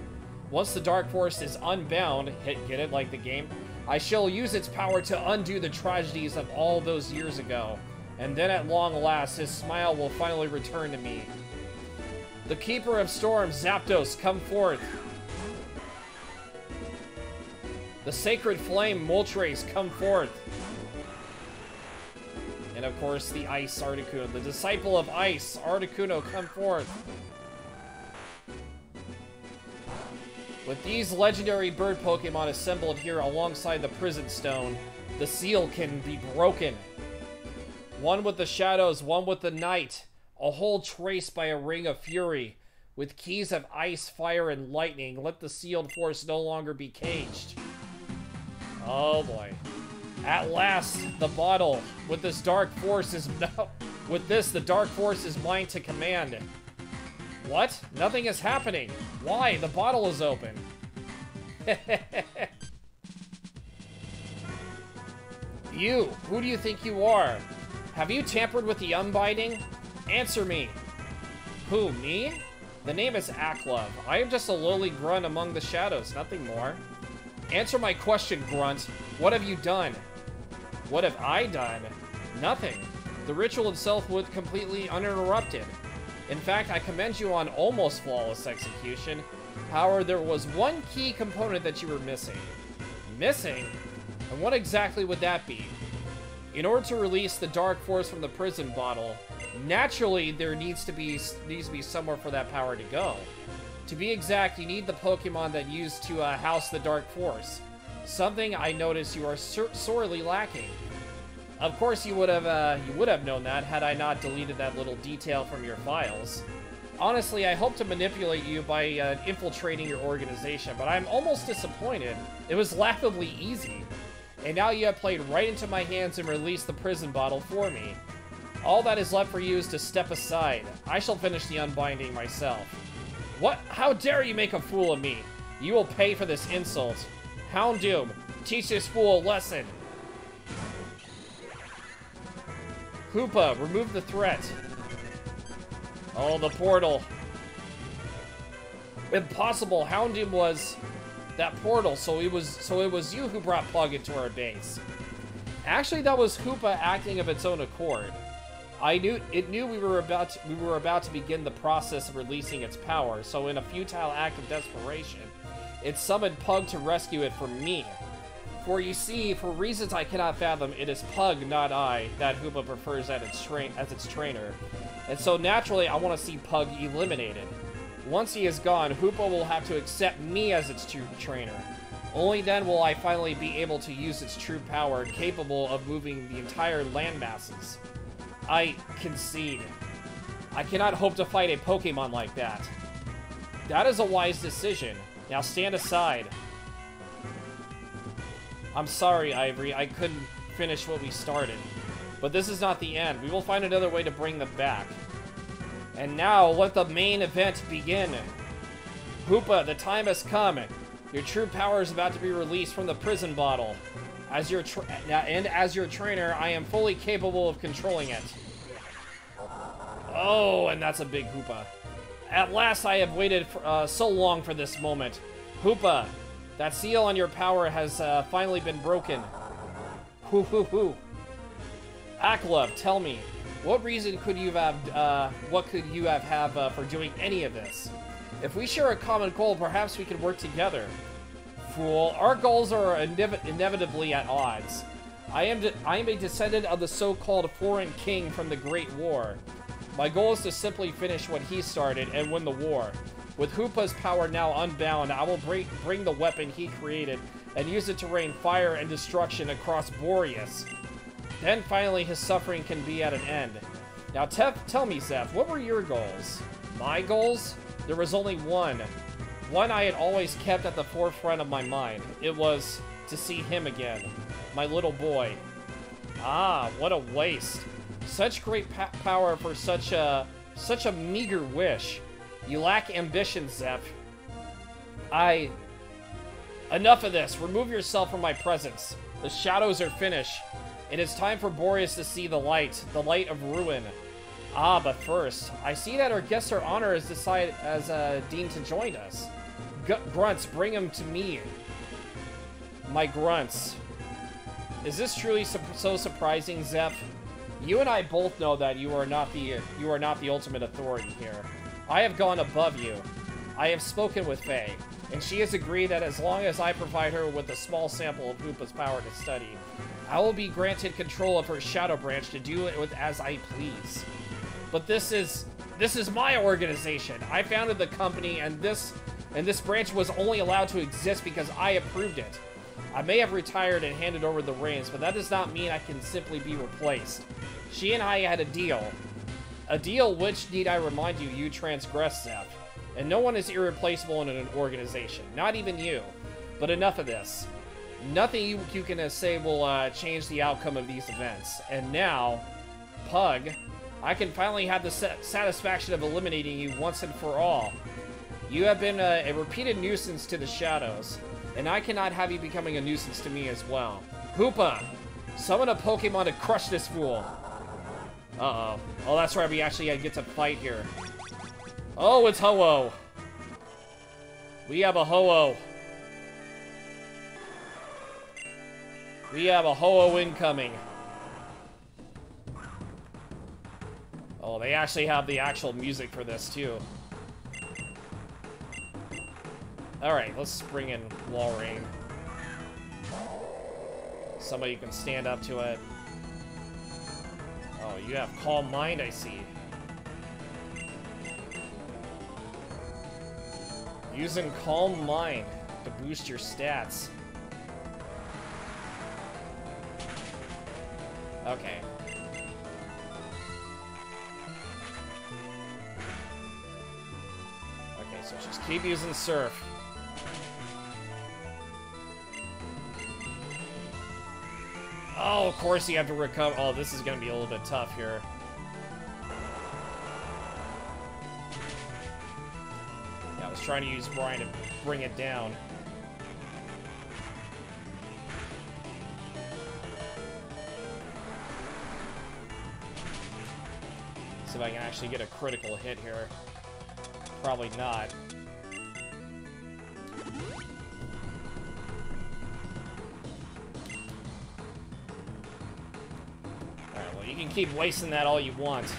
Once the Dark Forest is unbound, get it like the game, I shall use its power to undo the tragedies of all those years ago. And then at long last, his smile will finally return to me. The Keeper of Storms, Zapdos, come forth. The Sacred Flame, Moltres, come forth. And of course, the Ice Articuno. The Disciple of Ice, Articuno, come forth. With these legendary bird Pokemon assembled here alongside the Prison Stone, the seal can be broken. One with the shadows, one with the night. A hole traced by a ring of fury. With keys of ice, fire, and lightning, let the sealed force no longer be caged. Oh boy. At last, the bottle. With this dark force is with this, the dark force is mine to command. What? Nothing is happening. Why? The bottle is open. You, who do you think you are? Have you tampered with the Unbinding? Answer me. Who, me? The name is Aklov. I am just a lowly grunt among the shadows, nothing more. Answer my question, Grunt. What have you done? What have I done? Nothing. The ritual itself was completely uninterrupted. In fact, I commend you on almost flawless execution. However, there was one key component that you were missing. Missing? And what exactly would that be? In order to release the dark force from the prison bottle, naturally there needs to be somewhere for that power to go. To be exact, you need the Pokemon that used to house the dark force. Something I noticed you are sorely lacking. Of course, you would have known that had I not deleted that little detail from your files. Honestly, I hope to manipulate you by infiltrating your organization, but I'm almost disappointed. It was laughably easy. And now you have played right into my hands and released the prison bottle for me. All that is left for you is to step aside. I shall finish the unbinding myself. What? How dare you make a fool of me? You will pay for this insult. Houndoom, teach this fool a lesson. Hoopa, remove the threat. Oh, the portal. Impossible. Houndoom was that portal, so it was you who brought Pug into our base. Actually, that was Hoopa acting of its own accord. It knew we were about to begin the process of releasing its power, so in a futile act of desperation, it summoned Pug to rescue it from me. For you see, for reasons I cannot fathom, it is Pug, not I, that Hoopa prefers as its trainer. And so naturally, I want to see Pug eliminated. Once he is gone, Hoopa will have to accept me as its true trainer. Only then will I finally be able to use its true power, capable of moving the entire land masses. I concede. I cannot hope to fight a Pokemon like that. That is a wise decision. Now stand aside. I'm sorry, Ivory, I couldn't finish what we started. But this is not the end. We will find another way to bring them back. And now, let the main event begin. Hoopa, the time has come. Your true power is about to be released from the prison bottle. As your trainer, I am fully capable of controlling it. Oh, and that's a big Hoopa. At last, I have waited for, so long for this moment. Hoopa, that seal on your power has finally been broken. Hoo hoo hoo. Aklov, tell me, what reason could you have? For doing any of this? If we share a common goal, perhaps we can work together. Fool, our goals are inevitably at odds. I am a descendant of the so-called foreign king from the Great War. My goal is to simply finish what he started and win the war. With Hoopa's power now unbound, I will bring the weapon he created and use it to rain fire and destruction across Boreas. Then finally his suffering can be at an end. Now tell me, Zeph, what were your goals? My goals? There was only one. One I had always kept at the forefront of my mind. It was to see him again. My little boy. Ah, what a waste. Such great power for such a meager wish. You lack ambition, Zeph. Enough of this. Remove yourself from my presence. The shadows are finished. It is time for Boreas to see the light of ruin. Ah, but first, I see that our guest of honor has deemed to join us. Grunts, bring him to me. My grunts. Is this truly so surprising, Zeph? You and I both know that you are not the ultimate authority here. I have gone above you. I have spoken with Faye, and she has agreed that as long as I provide her with a small sample of Hoopa's power to study, I will be granted control of her Shadow Branch to do it with as I please. But this is my organization. I founded the company, and this and this branch was only allowed to exist because I approved it. I may have retired and handed over the reins, but that does not mean I can simply be replaced. She and I had a deal. A deal which, need I remind you, you transgressed, Zeph. And no one is irreplaceable in an organization. Not even you. But enough of this. Nothing you can say will change the outcome of these events. And now, Pug, I can finally have the satisfaction of eliminating you once and for all. You have been a repeated nuisance to the shadows, and I cannot have you becoming a nuisance to me as well. Hoopa! Summon a Pokemon to crush this fool! Uh-oh. Oh, that's right, we actually get to fight here. Oh, it's Ho-Oh! We have a Ho-Oh. We have a Ho-Oh incoming. Oh, they actually have the actual music for this, too. Alright, let's bring in Walrein. Somebody can stand up to it. Oh, you have Calm Mind, I see. Using Calm Mind to boost your stats. Okay. Okay, so just keep using Surf. Oh, of course you have to recover. Oh, this is going to be a little bit tough here. Yeah, I was trying to use Brian to bring it down. See if I can actually get a critical hit here. Probably not. Alright, well, you can keep wasting that all you want.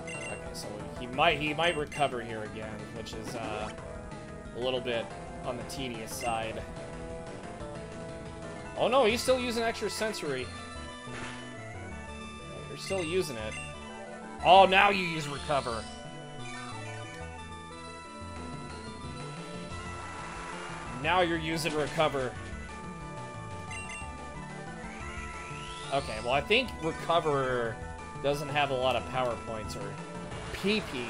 Okay, so he might recover here again, which is a little bit on the tedious side. Oh no, he's still using extra sensory. You're still using it. Oh, now you use recover. Now you're using recover. Okay, well I think recover doesn't have a lot of power points, or PP,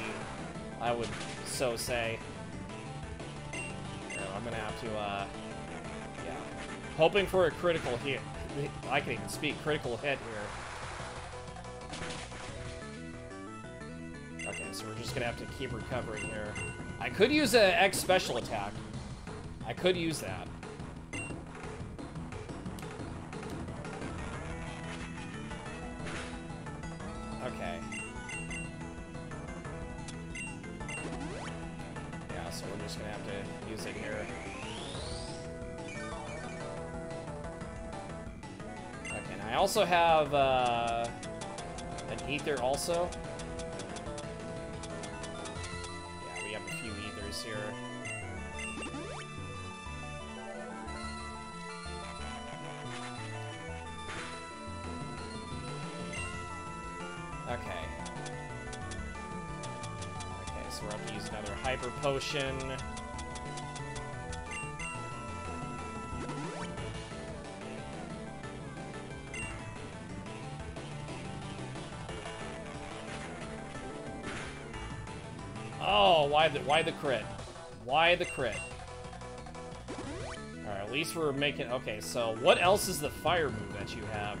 I would so say. I'm gonna have to, yeah. Hoping for a critical hit. I can even speak. Critical hit here. Okay, so we're just gonna have to keep recovering here. I could use an X special attack. I could use that. Okay. Yeah, so we're just gonna have to use it here. Okay, and I also have an ether also. Yeah, we have a few ethers here. Okay. Okay, so we're going to use another Hyper Potion. Oh, why the crit? Why the crit? Alright, at least we're making... Okay, so what else is the fire move that you have?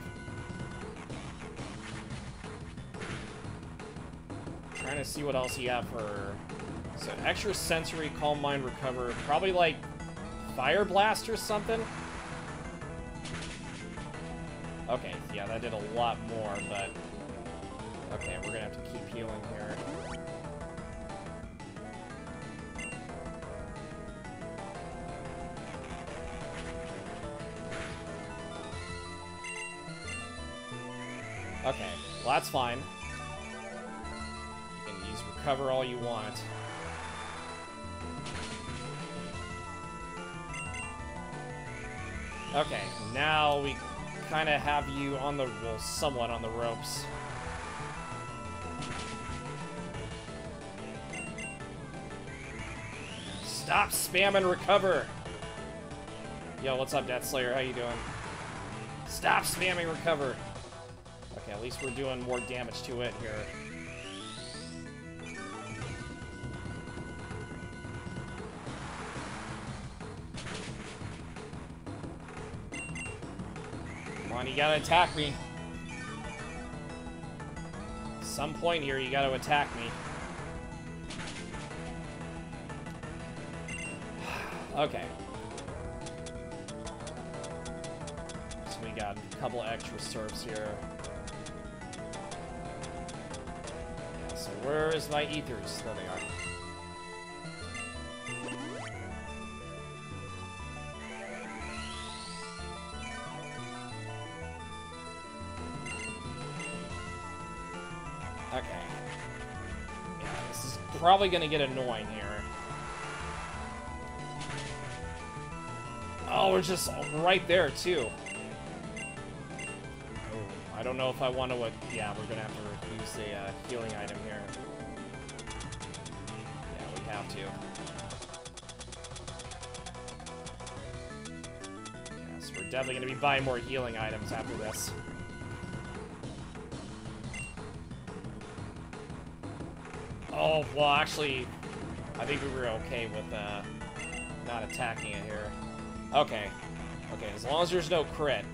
Trying to see what else you have for... So, extra sensory, Calm Mind, recover. Probably like Fire Blast or something? Okay, yeah, that did a lot more, but... Okay, we're gonna have to keep healing here. Okay, well that's fine. You can use recover all you want. Okay, now we kind of have you on the, well, somewhat on the ropes. Stop spam and recover. Yo, what's up, Death Slayer? How you doing? Stop spamming recover. Okay, at least we're doing more damage to it here. Come on, you gotta attack me. Some point here, you gotta attack me. Okay. So we got a couple extra serfs here. Yeah, so where is my ethers? There they are. Okay. Yeah, this is probably gonna get annoying here. Oh, we're just right there, too. Oh, I don't know if I want to... yeah, we're gonna have to use a healing item here. Yeah, we have to. Yes, we're definitely gonna be buying more healing items after this. Oh, well, actually, I think we were okay with not attacking it here. Okay. Okay, as long as there's no crit.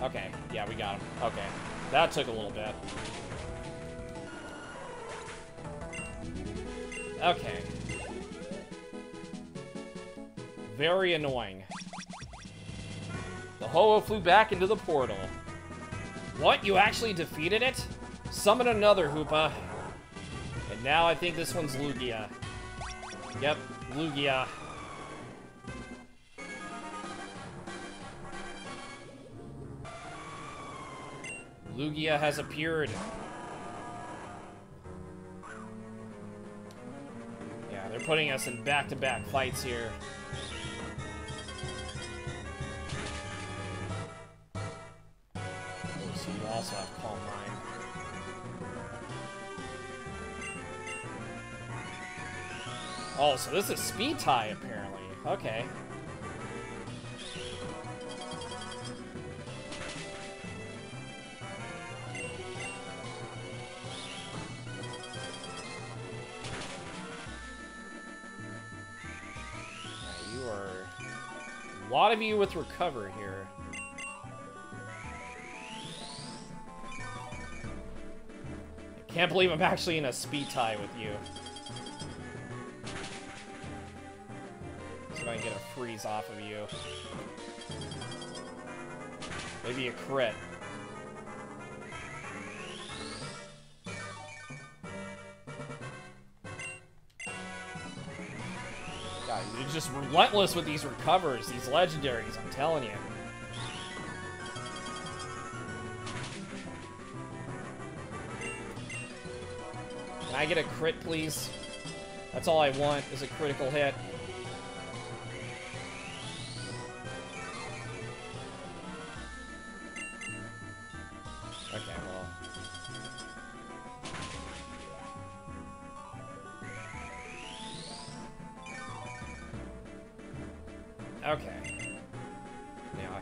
Okay, yeah, we got him. Okay. That took a little bit. Okay. Very annoying. The Ho-Oh flew back into the portal. What? You actually defeated it? Summon another, Hoopa. And now I think this one's Lugia. Yep, Lugia. Lugia has appeared. Yeah, they're putting us in back-to-back fights here. Oh, so you also have Calm Mind. Oh, so this is speed tie, apparently. Okay. A lot of you with recover here. I can't believe I'm actually in a speed tie with you. So I can get a freeze off of you. Maybe a crit. God, you're just relentless with these recovers, these legendaries, I'm telling you. Can I get a crit, please? That's all I want, is a critical hit. Okay, well... Okay. Now,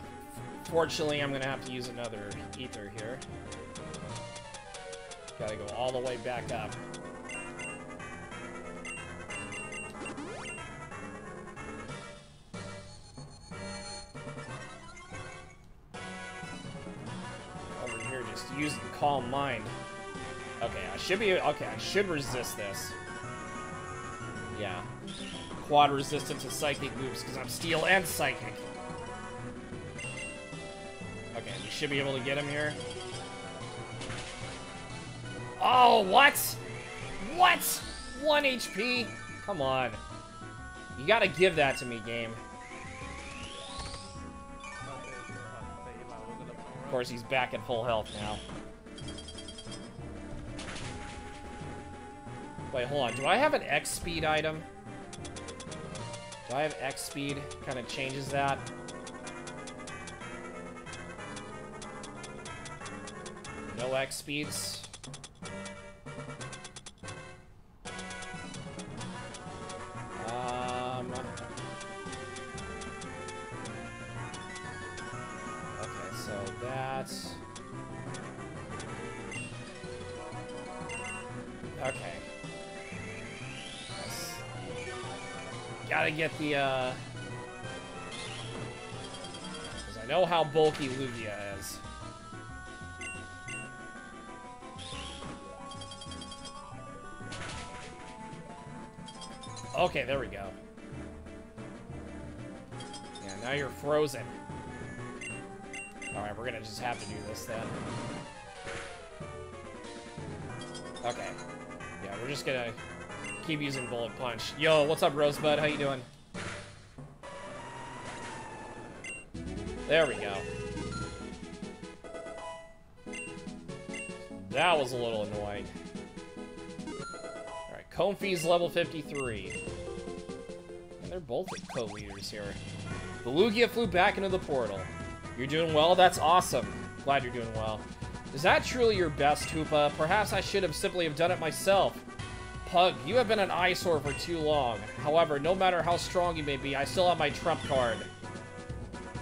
fortunately, I'm gonna have to use another ether here. Gotta go all the way back up. Over here, just using Calm Mind. Okay, I should be... okay, I should resist this. Yeah. Quad resistant to psychic moves because I'm steel and psychic. Okay, we should be able to get him here. Oh, what? What? 1 HP? Come on. You gotta give that to me, game. Of course, he's back at full health now. Wait, hold on. Do I have an X speed item? Do I have X speed? Kind of changes that. No X speeds. Okay, so that's... Okay. Gotta get the, because I know how bulky Lugia is. Okay, there we go. Yeah, now you're frozen. Alright, we're gonna just have to do this then. Okay. Yeah, we're just gonna keep using Bullet Punch. Yo, what's up, Rosebud? How you doing? There we go. That was a little annoying. Alright, Comfy's level 53. And they're both co-leaders here. The Lugia flew back into the portal. You're doing well? That's awesome. Glad you're doing well. Is that truly your best, Hoopa? Perhaps I should have simply have done it myself. Pug, you have been an eyesore for too long. However, no matter how strong you may be, I still have my trump card.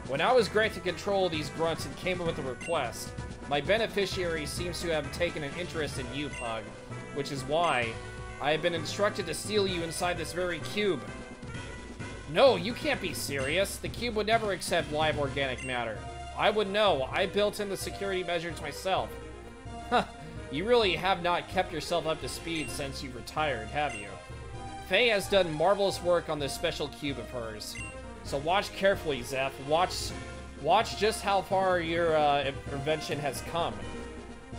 When I was granted control of these grunts and came up with a request, my beneficiary seems to have taken an interest in you, Pug, which is why I have been instructed to steal you inside this very cube. No, you can't be serious. The cube would never accept live organic matter. I would know. I built in the security measures myself. Huh. You really have not kept yourself up to speed since you retired, have you? Faye has done marvelous work on this special cube of hers. So watch carefully, Zeph. Watch just how far your invention has come.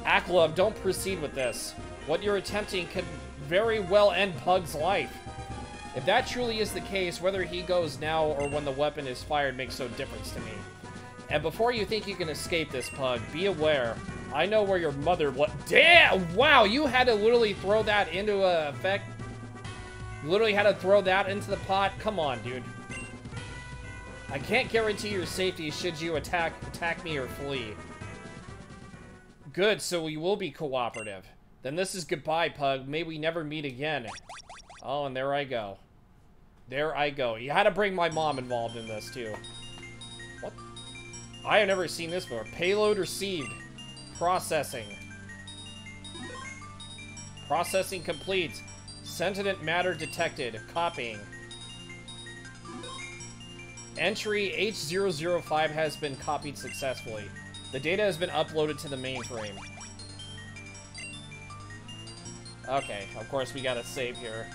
Aklov, don't proceed with this. What you're attempting could very well end Pug's life. If that truly is the case, whether he goes now or when the weapon is fired makes no difference to me. And before you think you can escape this, Pug, be aware. I know where your mother... What? Damn! Wow, you had to literally throw that into effect? You literally had to throw that into the pot? Come on, dude. I can't guarantee your safety should you attack me or flee. Good, so we will be cooperative. Then this is goodbye, Pug. May we never meet again. Oh, and there I go. There I go. You had to bring my mom involved in this, too. What? I have never seen this before. Payload received. Processing. Processing complete. Sentient matter detected. Copying. Entry H005 has been copied successfully. The data has been uploaded to the mainframe. Okay, of course we gotta save here.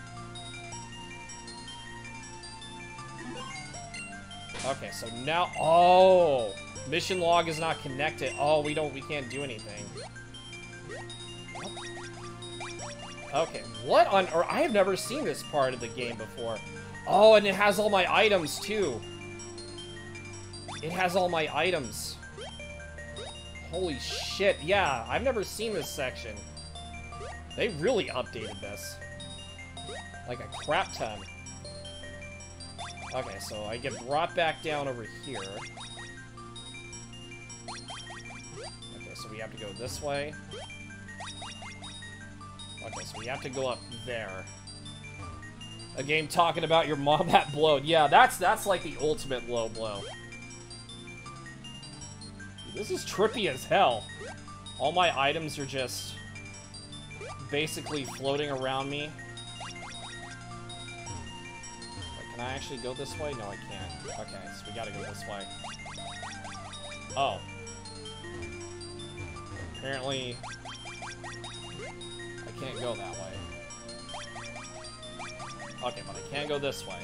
Okay, so now... Oh! Mission log is not connected. Oh, we can't do anything. Okay, what on earth? I have never seen this part of the game before. Oh, and it has all my items, too. It has all my items. Holy shit, yeah, I've never seen this section. They really updated this. Like a crap ton. Okay, so I get brought back down over here. Okay, so we have to go this way. Okay, so we have to go up there. A game talking about your mom that blowed. Yeah, that's like the ultimate low blow. This is trippy as hell. All my items are just basically floating around me. Wait, can I actually go this way? No, I can't. Okay, so we gotta go this way. Oh. Apparently, I can't go that way. Okay, but I can go this way.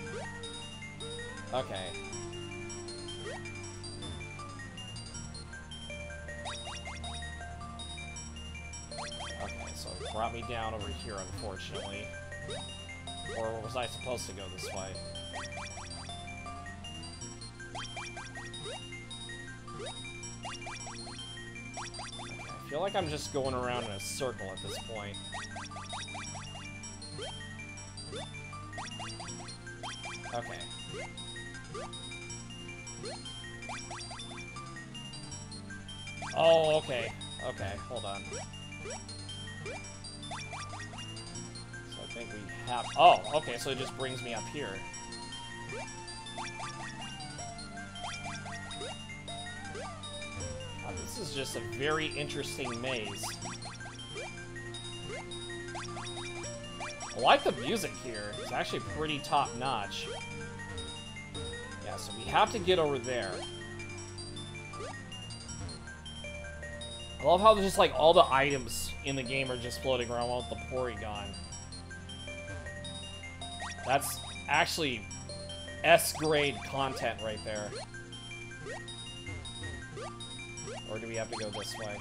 Okay. Okay, so it brought me down over here, unfortunately. Or was I supposed to go this way? Okay, I feel like I'm just going around in a circle at this point. Okay. Oh, okay. Okay, hold on. So I think we have... Oh, okay, so it just brings me up here. This is just a very interesting maze. I like the music here. It's actually pretty top-notch. Yeah, so we have to get over there. I love how there's just like all the items in the game are just floating around with the Porygon. That's actually S-grade content right there. Or do we have to go this way?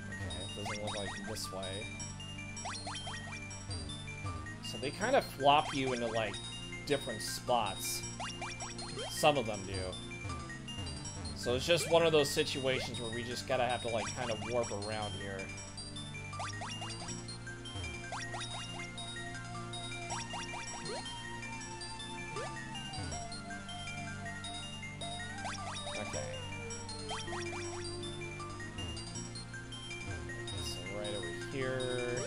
Okay, it doesn't look like this way. So they kind of flop you into, like, different spots. Some of them do. So it's just one of those situations where we just gotta have to, like, kind of warp around here. Okay. So right over here.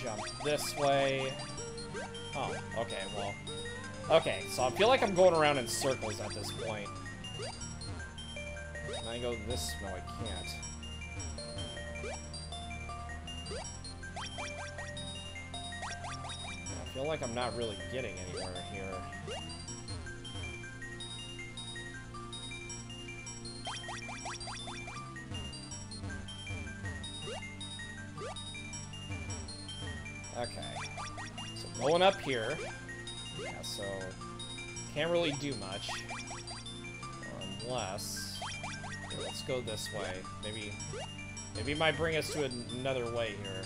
Jump this way. Oh, okay, well. Okay, so I feel like I'm going around in circles at this point. Can I go this? No, I can't. I feel like I'm not really getting anywhere here. Okay. So going up here. Yeah, so can't really do much. Unless... Here, let's go this way. Maybe it might bring us to another way here.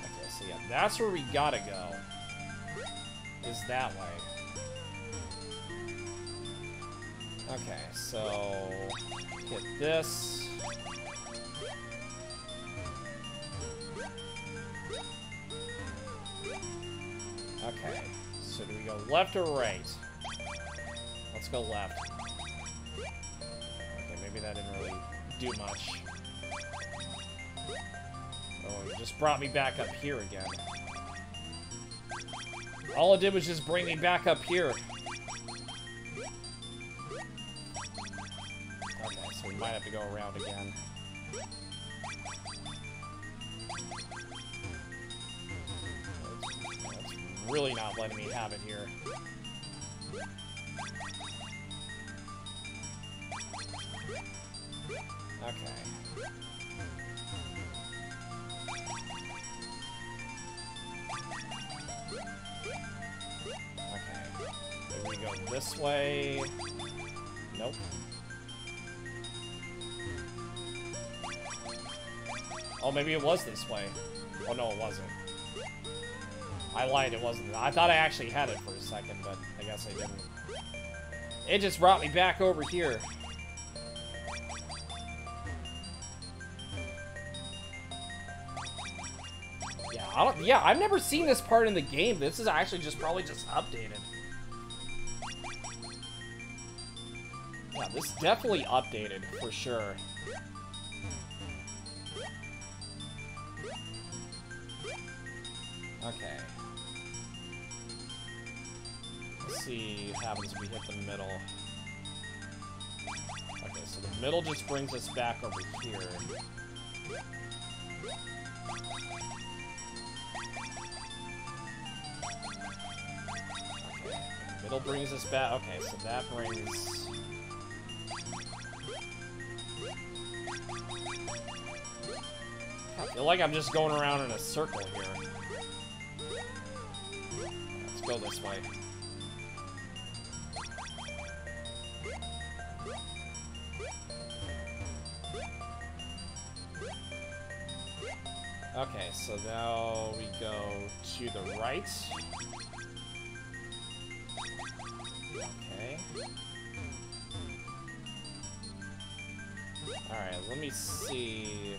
Okay, so yeah, that's where we gotta go. Is that way. Okay, so hit this. Okay, so do we go left or right? Let's go left. Okay, maybe that didn't really do much. Oh, it just brought me back up here again. All it did was just bring me back up here. Okay, so we might have to go around again. It's really not letting me have it here. Okay. Okay. Here we go this way. Nope. Oh, maybe it was this way. Oh, no, it wasn't. I lied, it wasn't. I thought I actually had it for a second, but I guess I didn't. It just brought me back over here. Yeah, I've never seen this part in the game. This is actually probably just updated. Yeah, this definitely updated, for sure. Okay. Let's see what happens if we hit the middle. Okay, so the middle just brings us back over here. Okay, middle brings us back. Okay, so that brings... I feel like I'm just going around in a circle here. Let's go this way. Okay, so now we go to the right. Okay. Alright, let me see.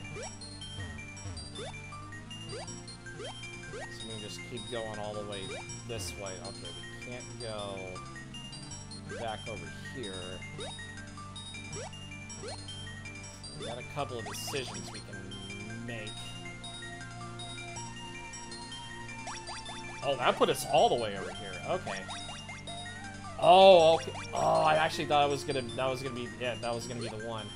So we can just keep going all the way this way. Okay, we can't go... back over here. We got a couple of decisions we can make. Oh, that put us all the way over here. Okay. Oh, okay. Oh, I actually thought that was gonna be it. That was gonna be the one.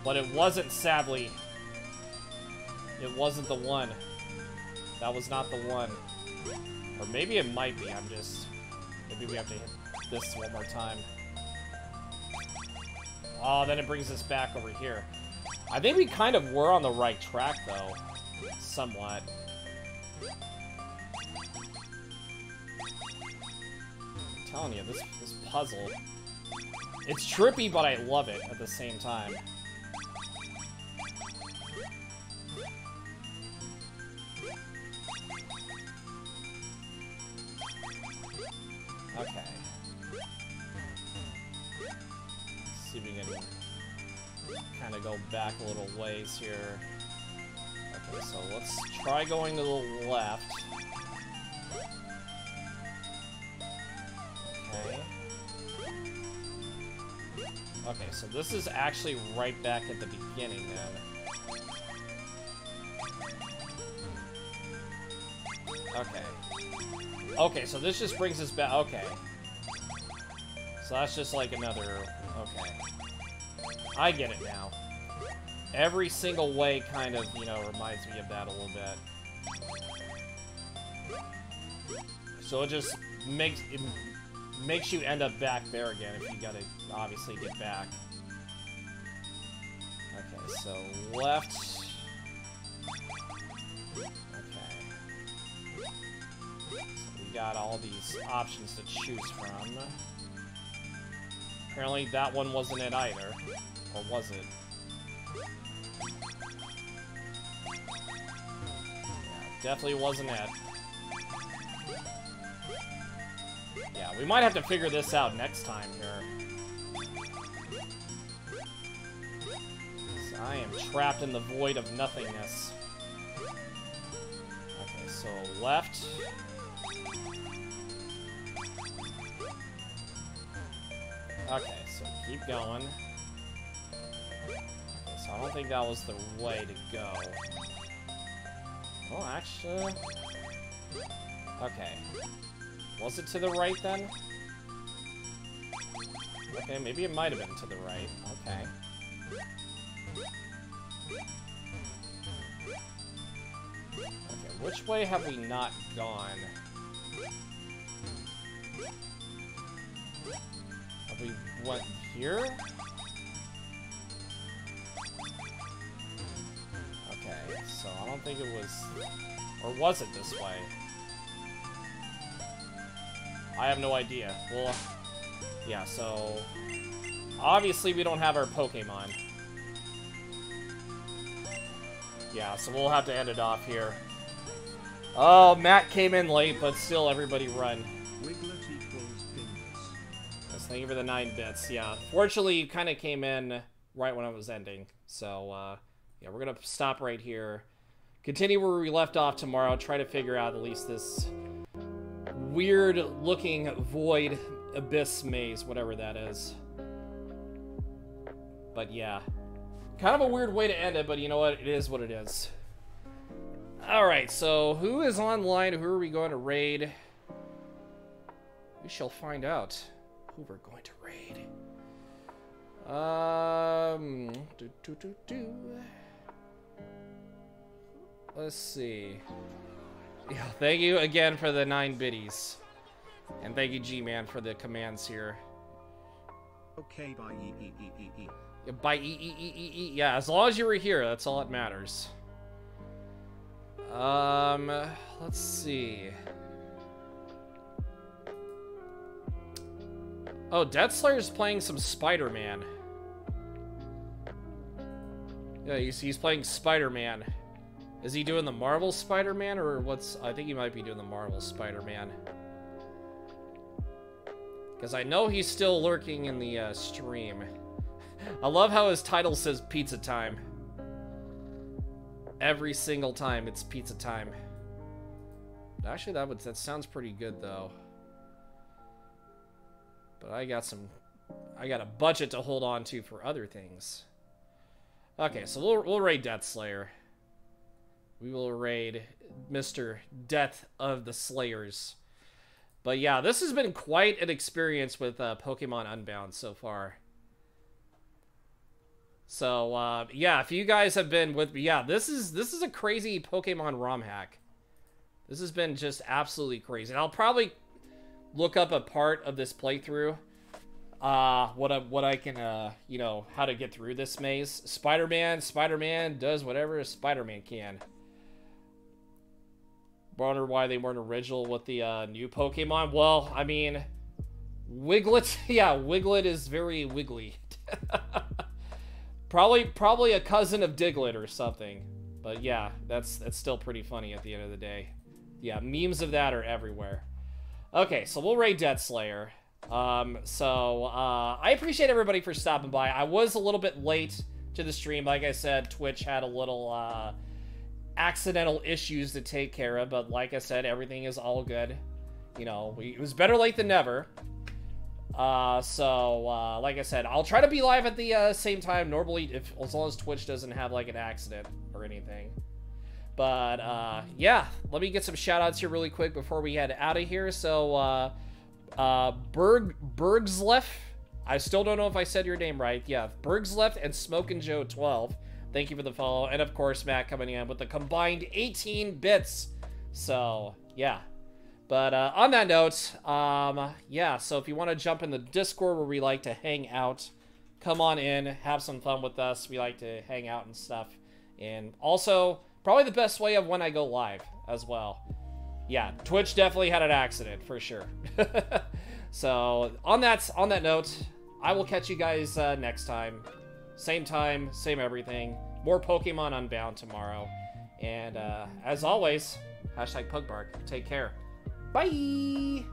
But it wasn't, sadly. It wasn't the one. That was not the one. Or maybe it might be. Maybe we have to hit this one more time. Oh, then it brings us back over here. I think we kind of were on the right track, though. Somewhat. I'm telling you, this puzzle... It's trippy, but I love it at the same time. Okay. Let's see if we can kind of go back a little ways here. Okay, so let's try going to the left. Okay. Okay, so this is actually right back at the beginning then. Okay. Okay, so this just brings us back. Okay. So that's just like another... Okay. I get it now. Every single way kind of, you know, reminds me of that a little bit. So it just makes you end up back there again if you gotta obviously get back. Okay, so left. Okay. So we got all these options to choose from. Apparently that one wasn't it either. Or was it? Yeah, definitely wasn't it. Yeah, we might have to figure this out next time here. So I am trapped in the void of nothingness. Okay, so left. Okay, so keep going. Okay, so I don't think that was the way to go. Well, actually... Okay. Was it to the right, then? Okay, maybe it might have been to the right. Okay. Okay, which way have we not gone? Have we went here? Okay, so I don't think it was... Or was it this way? I have no idea. Well, yeah, so... Obviously, we don't have our Pokemon. Yeah, so we'll have to end it off here. Oh, Matt came in late, but still, everybody run. Yes, thank you for the 9 bits. Yeah, fortunately, you kind of came in right when I was ending. So, yeah, we're going to stop right here. Continue where we left off tomorrow. Try to figure out at least this weird-looking void abyss maze, whatever that is. But, yeah. Kind of a weird way to end it, but you know what? It is what it is. Alright, so who is online? Who are we going to raid? We shall find out who we're going to raid. Let's see. Yeah, thank you again for the 9 biddies. And thank you, G-Man, for the commands here. Okay, bye. Yeah, by yeah, as long as you were here, that's all that matters. Let's see. Oh, Deathslayer's playing some Spider-Man. Yeah, he's playing Spider-Man. Is he doing the Marvel Spider-Man, or what's... I think he might be doing the Marvel Spider-Man. Because I know he's still lurking in the stream. I love how his title says Pizza Time. Every single time it's Pizza Time. Actually, that sounds pretty good, though. But I got a budget to hold on to for other things. Okay, so we'll raid Death Slayer. We will raid Mr. Death of the Slayers. But yeah, this has been quite an experience with Pokemon Unbound so far. So yeah, if you guys have been with me, yeah, this is a crazy Pokemon ROM hack. This has been just absolutely crazy. And I'll probably look up a part of this playthrough. What I can, you know, how to get through this maze. Spider-Man does whatever a Spider-Man can. Wonder why they weren't original with the new Pokemon. Well, I mean, Wiglet, yeah, Wiglet is very wiggly. Probably a cousin of Diglett or something. But yeah, that's still pretty funny at the end of the day. Yeah, memes of that are everywhere. Okay, so we'll raid Death Slayer. I appreciate everybody for stopping by. I was a little bit late to the stream. Like I said, Twitch had a little accidental issues to take care of, but like I said, everything is all good. You know, it was better late than never. Like I said, I'll try to be live at the same time normally, as long as Twitch doesn't have like an accident or anything. But yeah, let me get some shout outs here really quick before we head out of here. So Bergslef, I still don't know if I said your name right. Yeah, Bergslef and Smokin' Joe 12, thank you for the follow. And of course, Matt coming in with the combined 18 bits. So yeah, but on that note, yeah, so if you want to jump in the Discord where we like to hang out, come on in, have some fun with us. We like to hang out and stuff. And also, probably the best way of when I go live as well. Yeah, Twitch definitely had an accident for sure. So on that note, I will catch you guys next time. Same everything. More Pokemon Unbound tomorrow. And as always, #PugBark. Take care. Bye!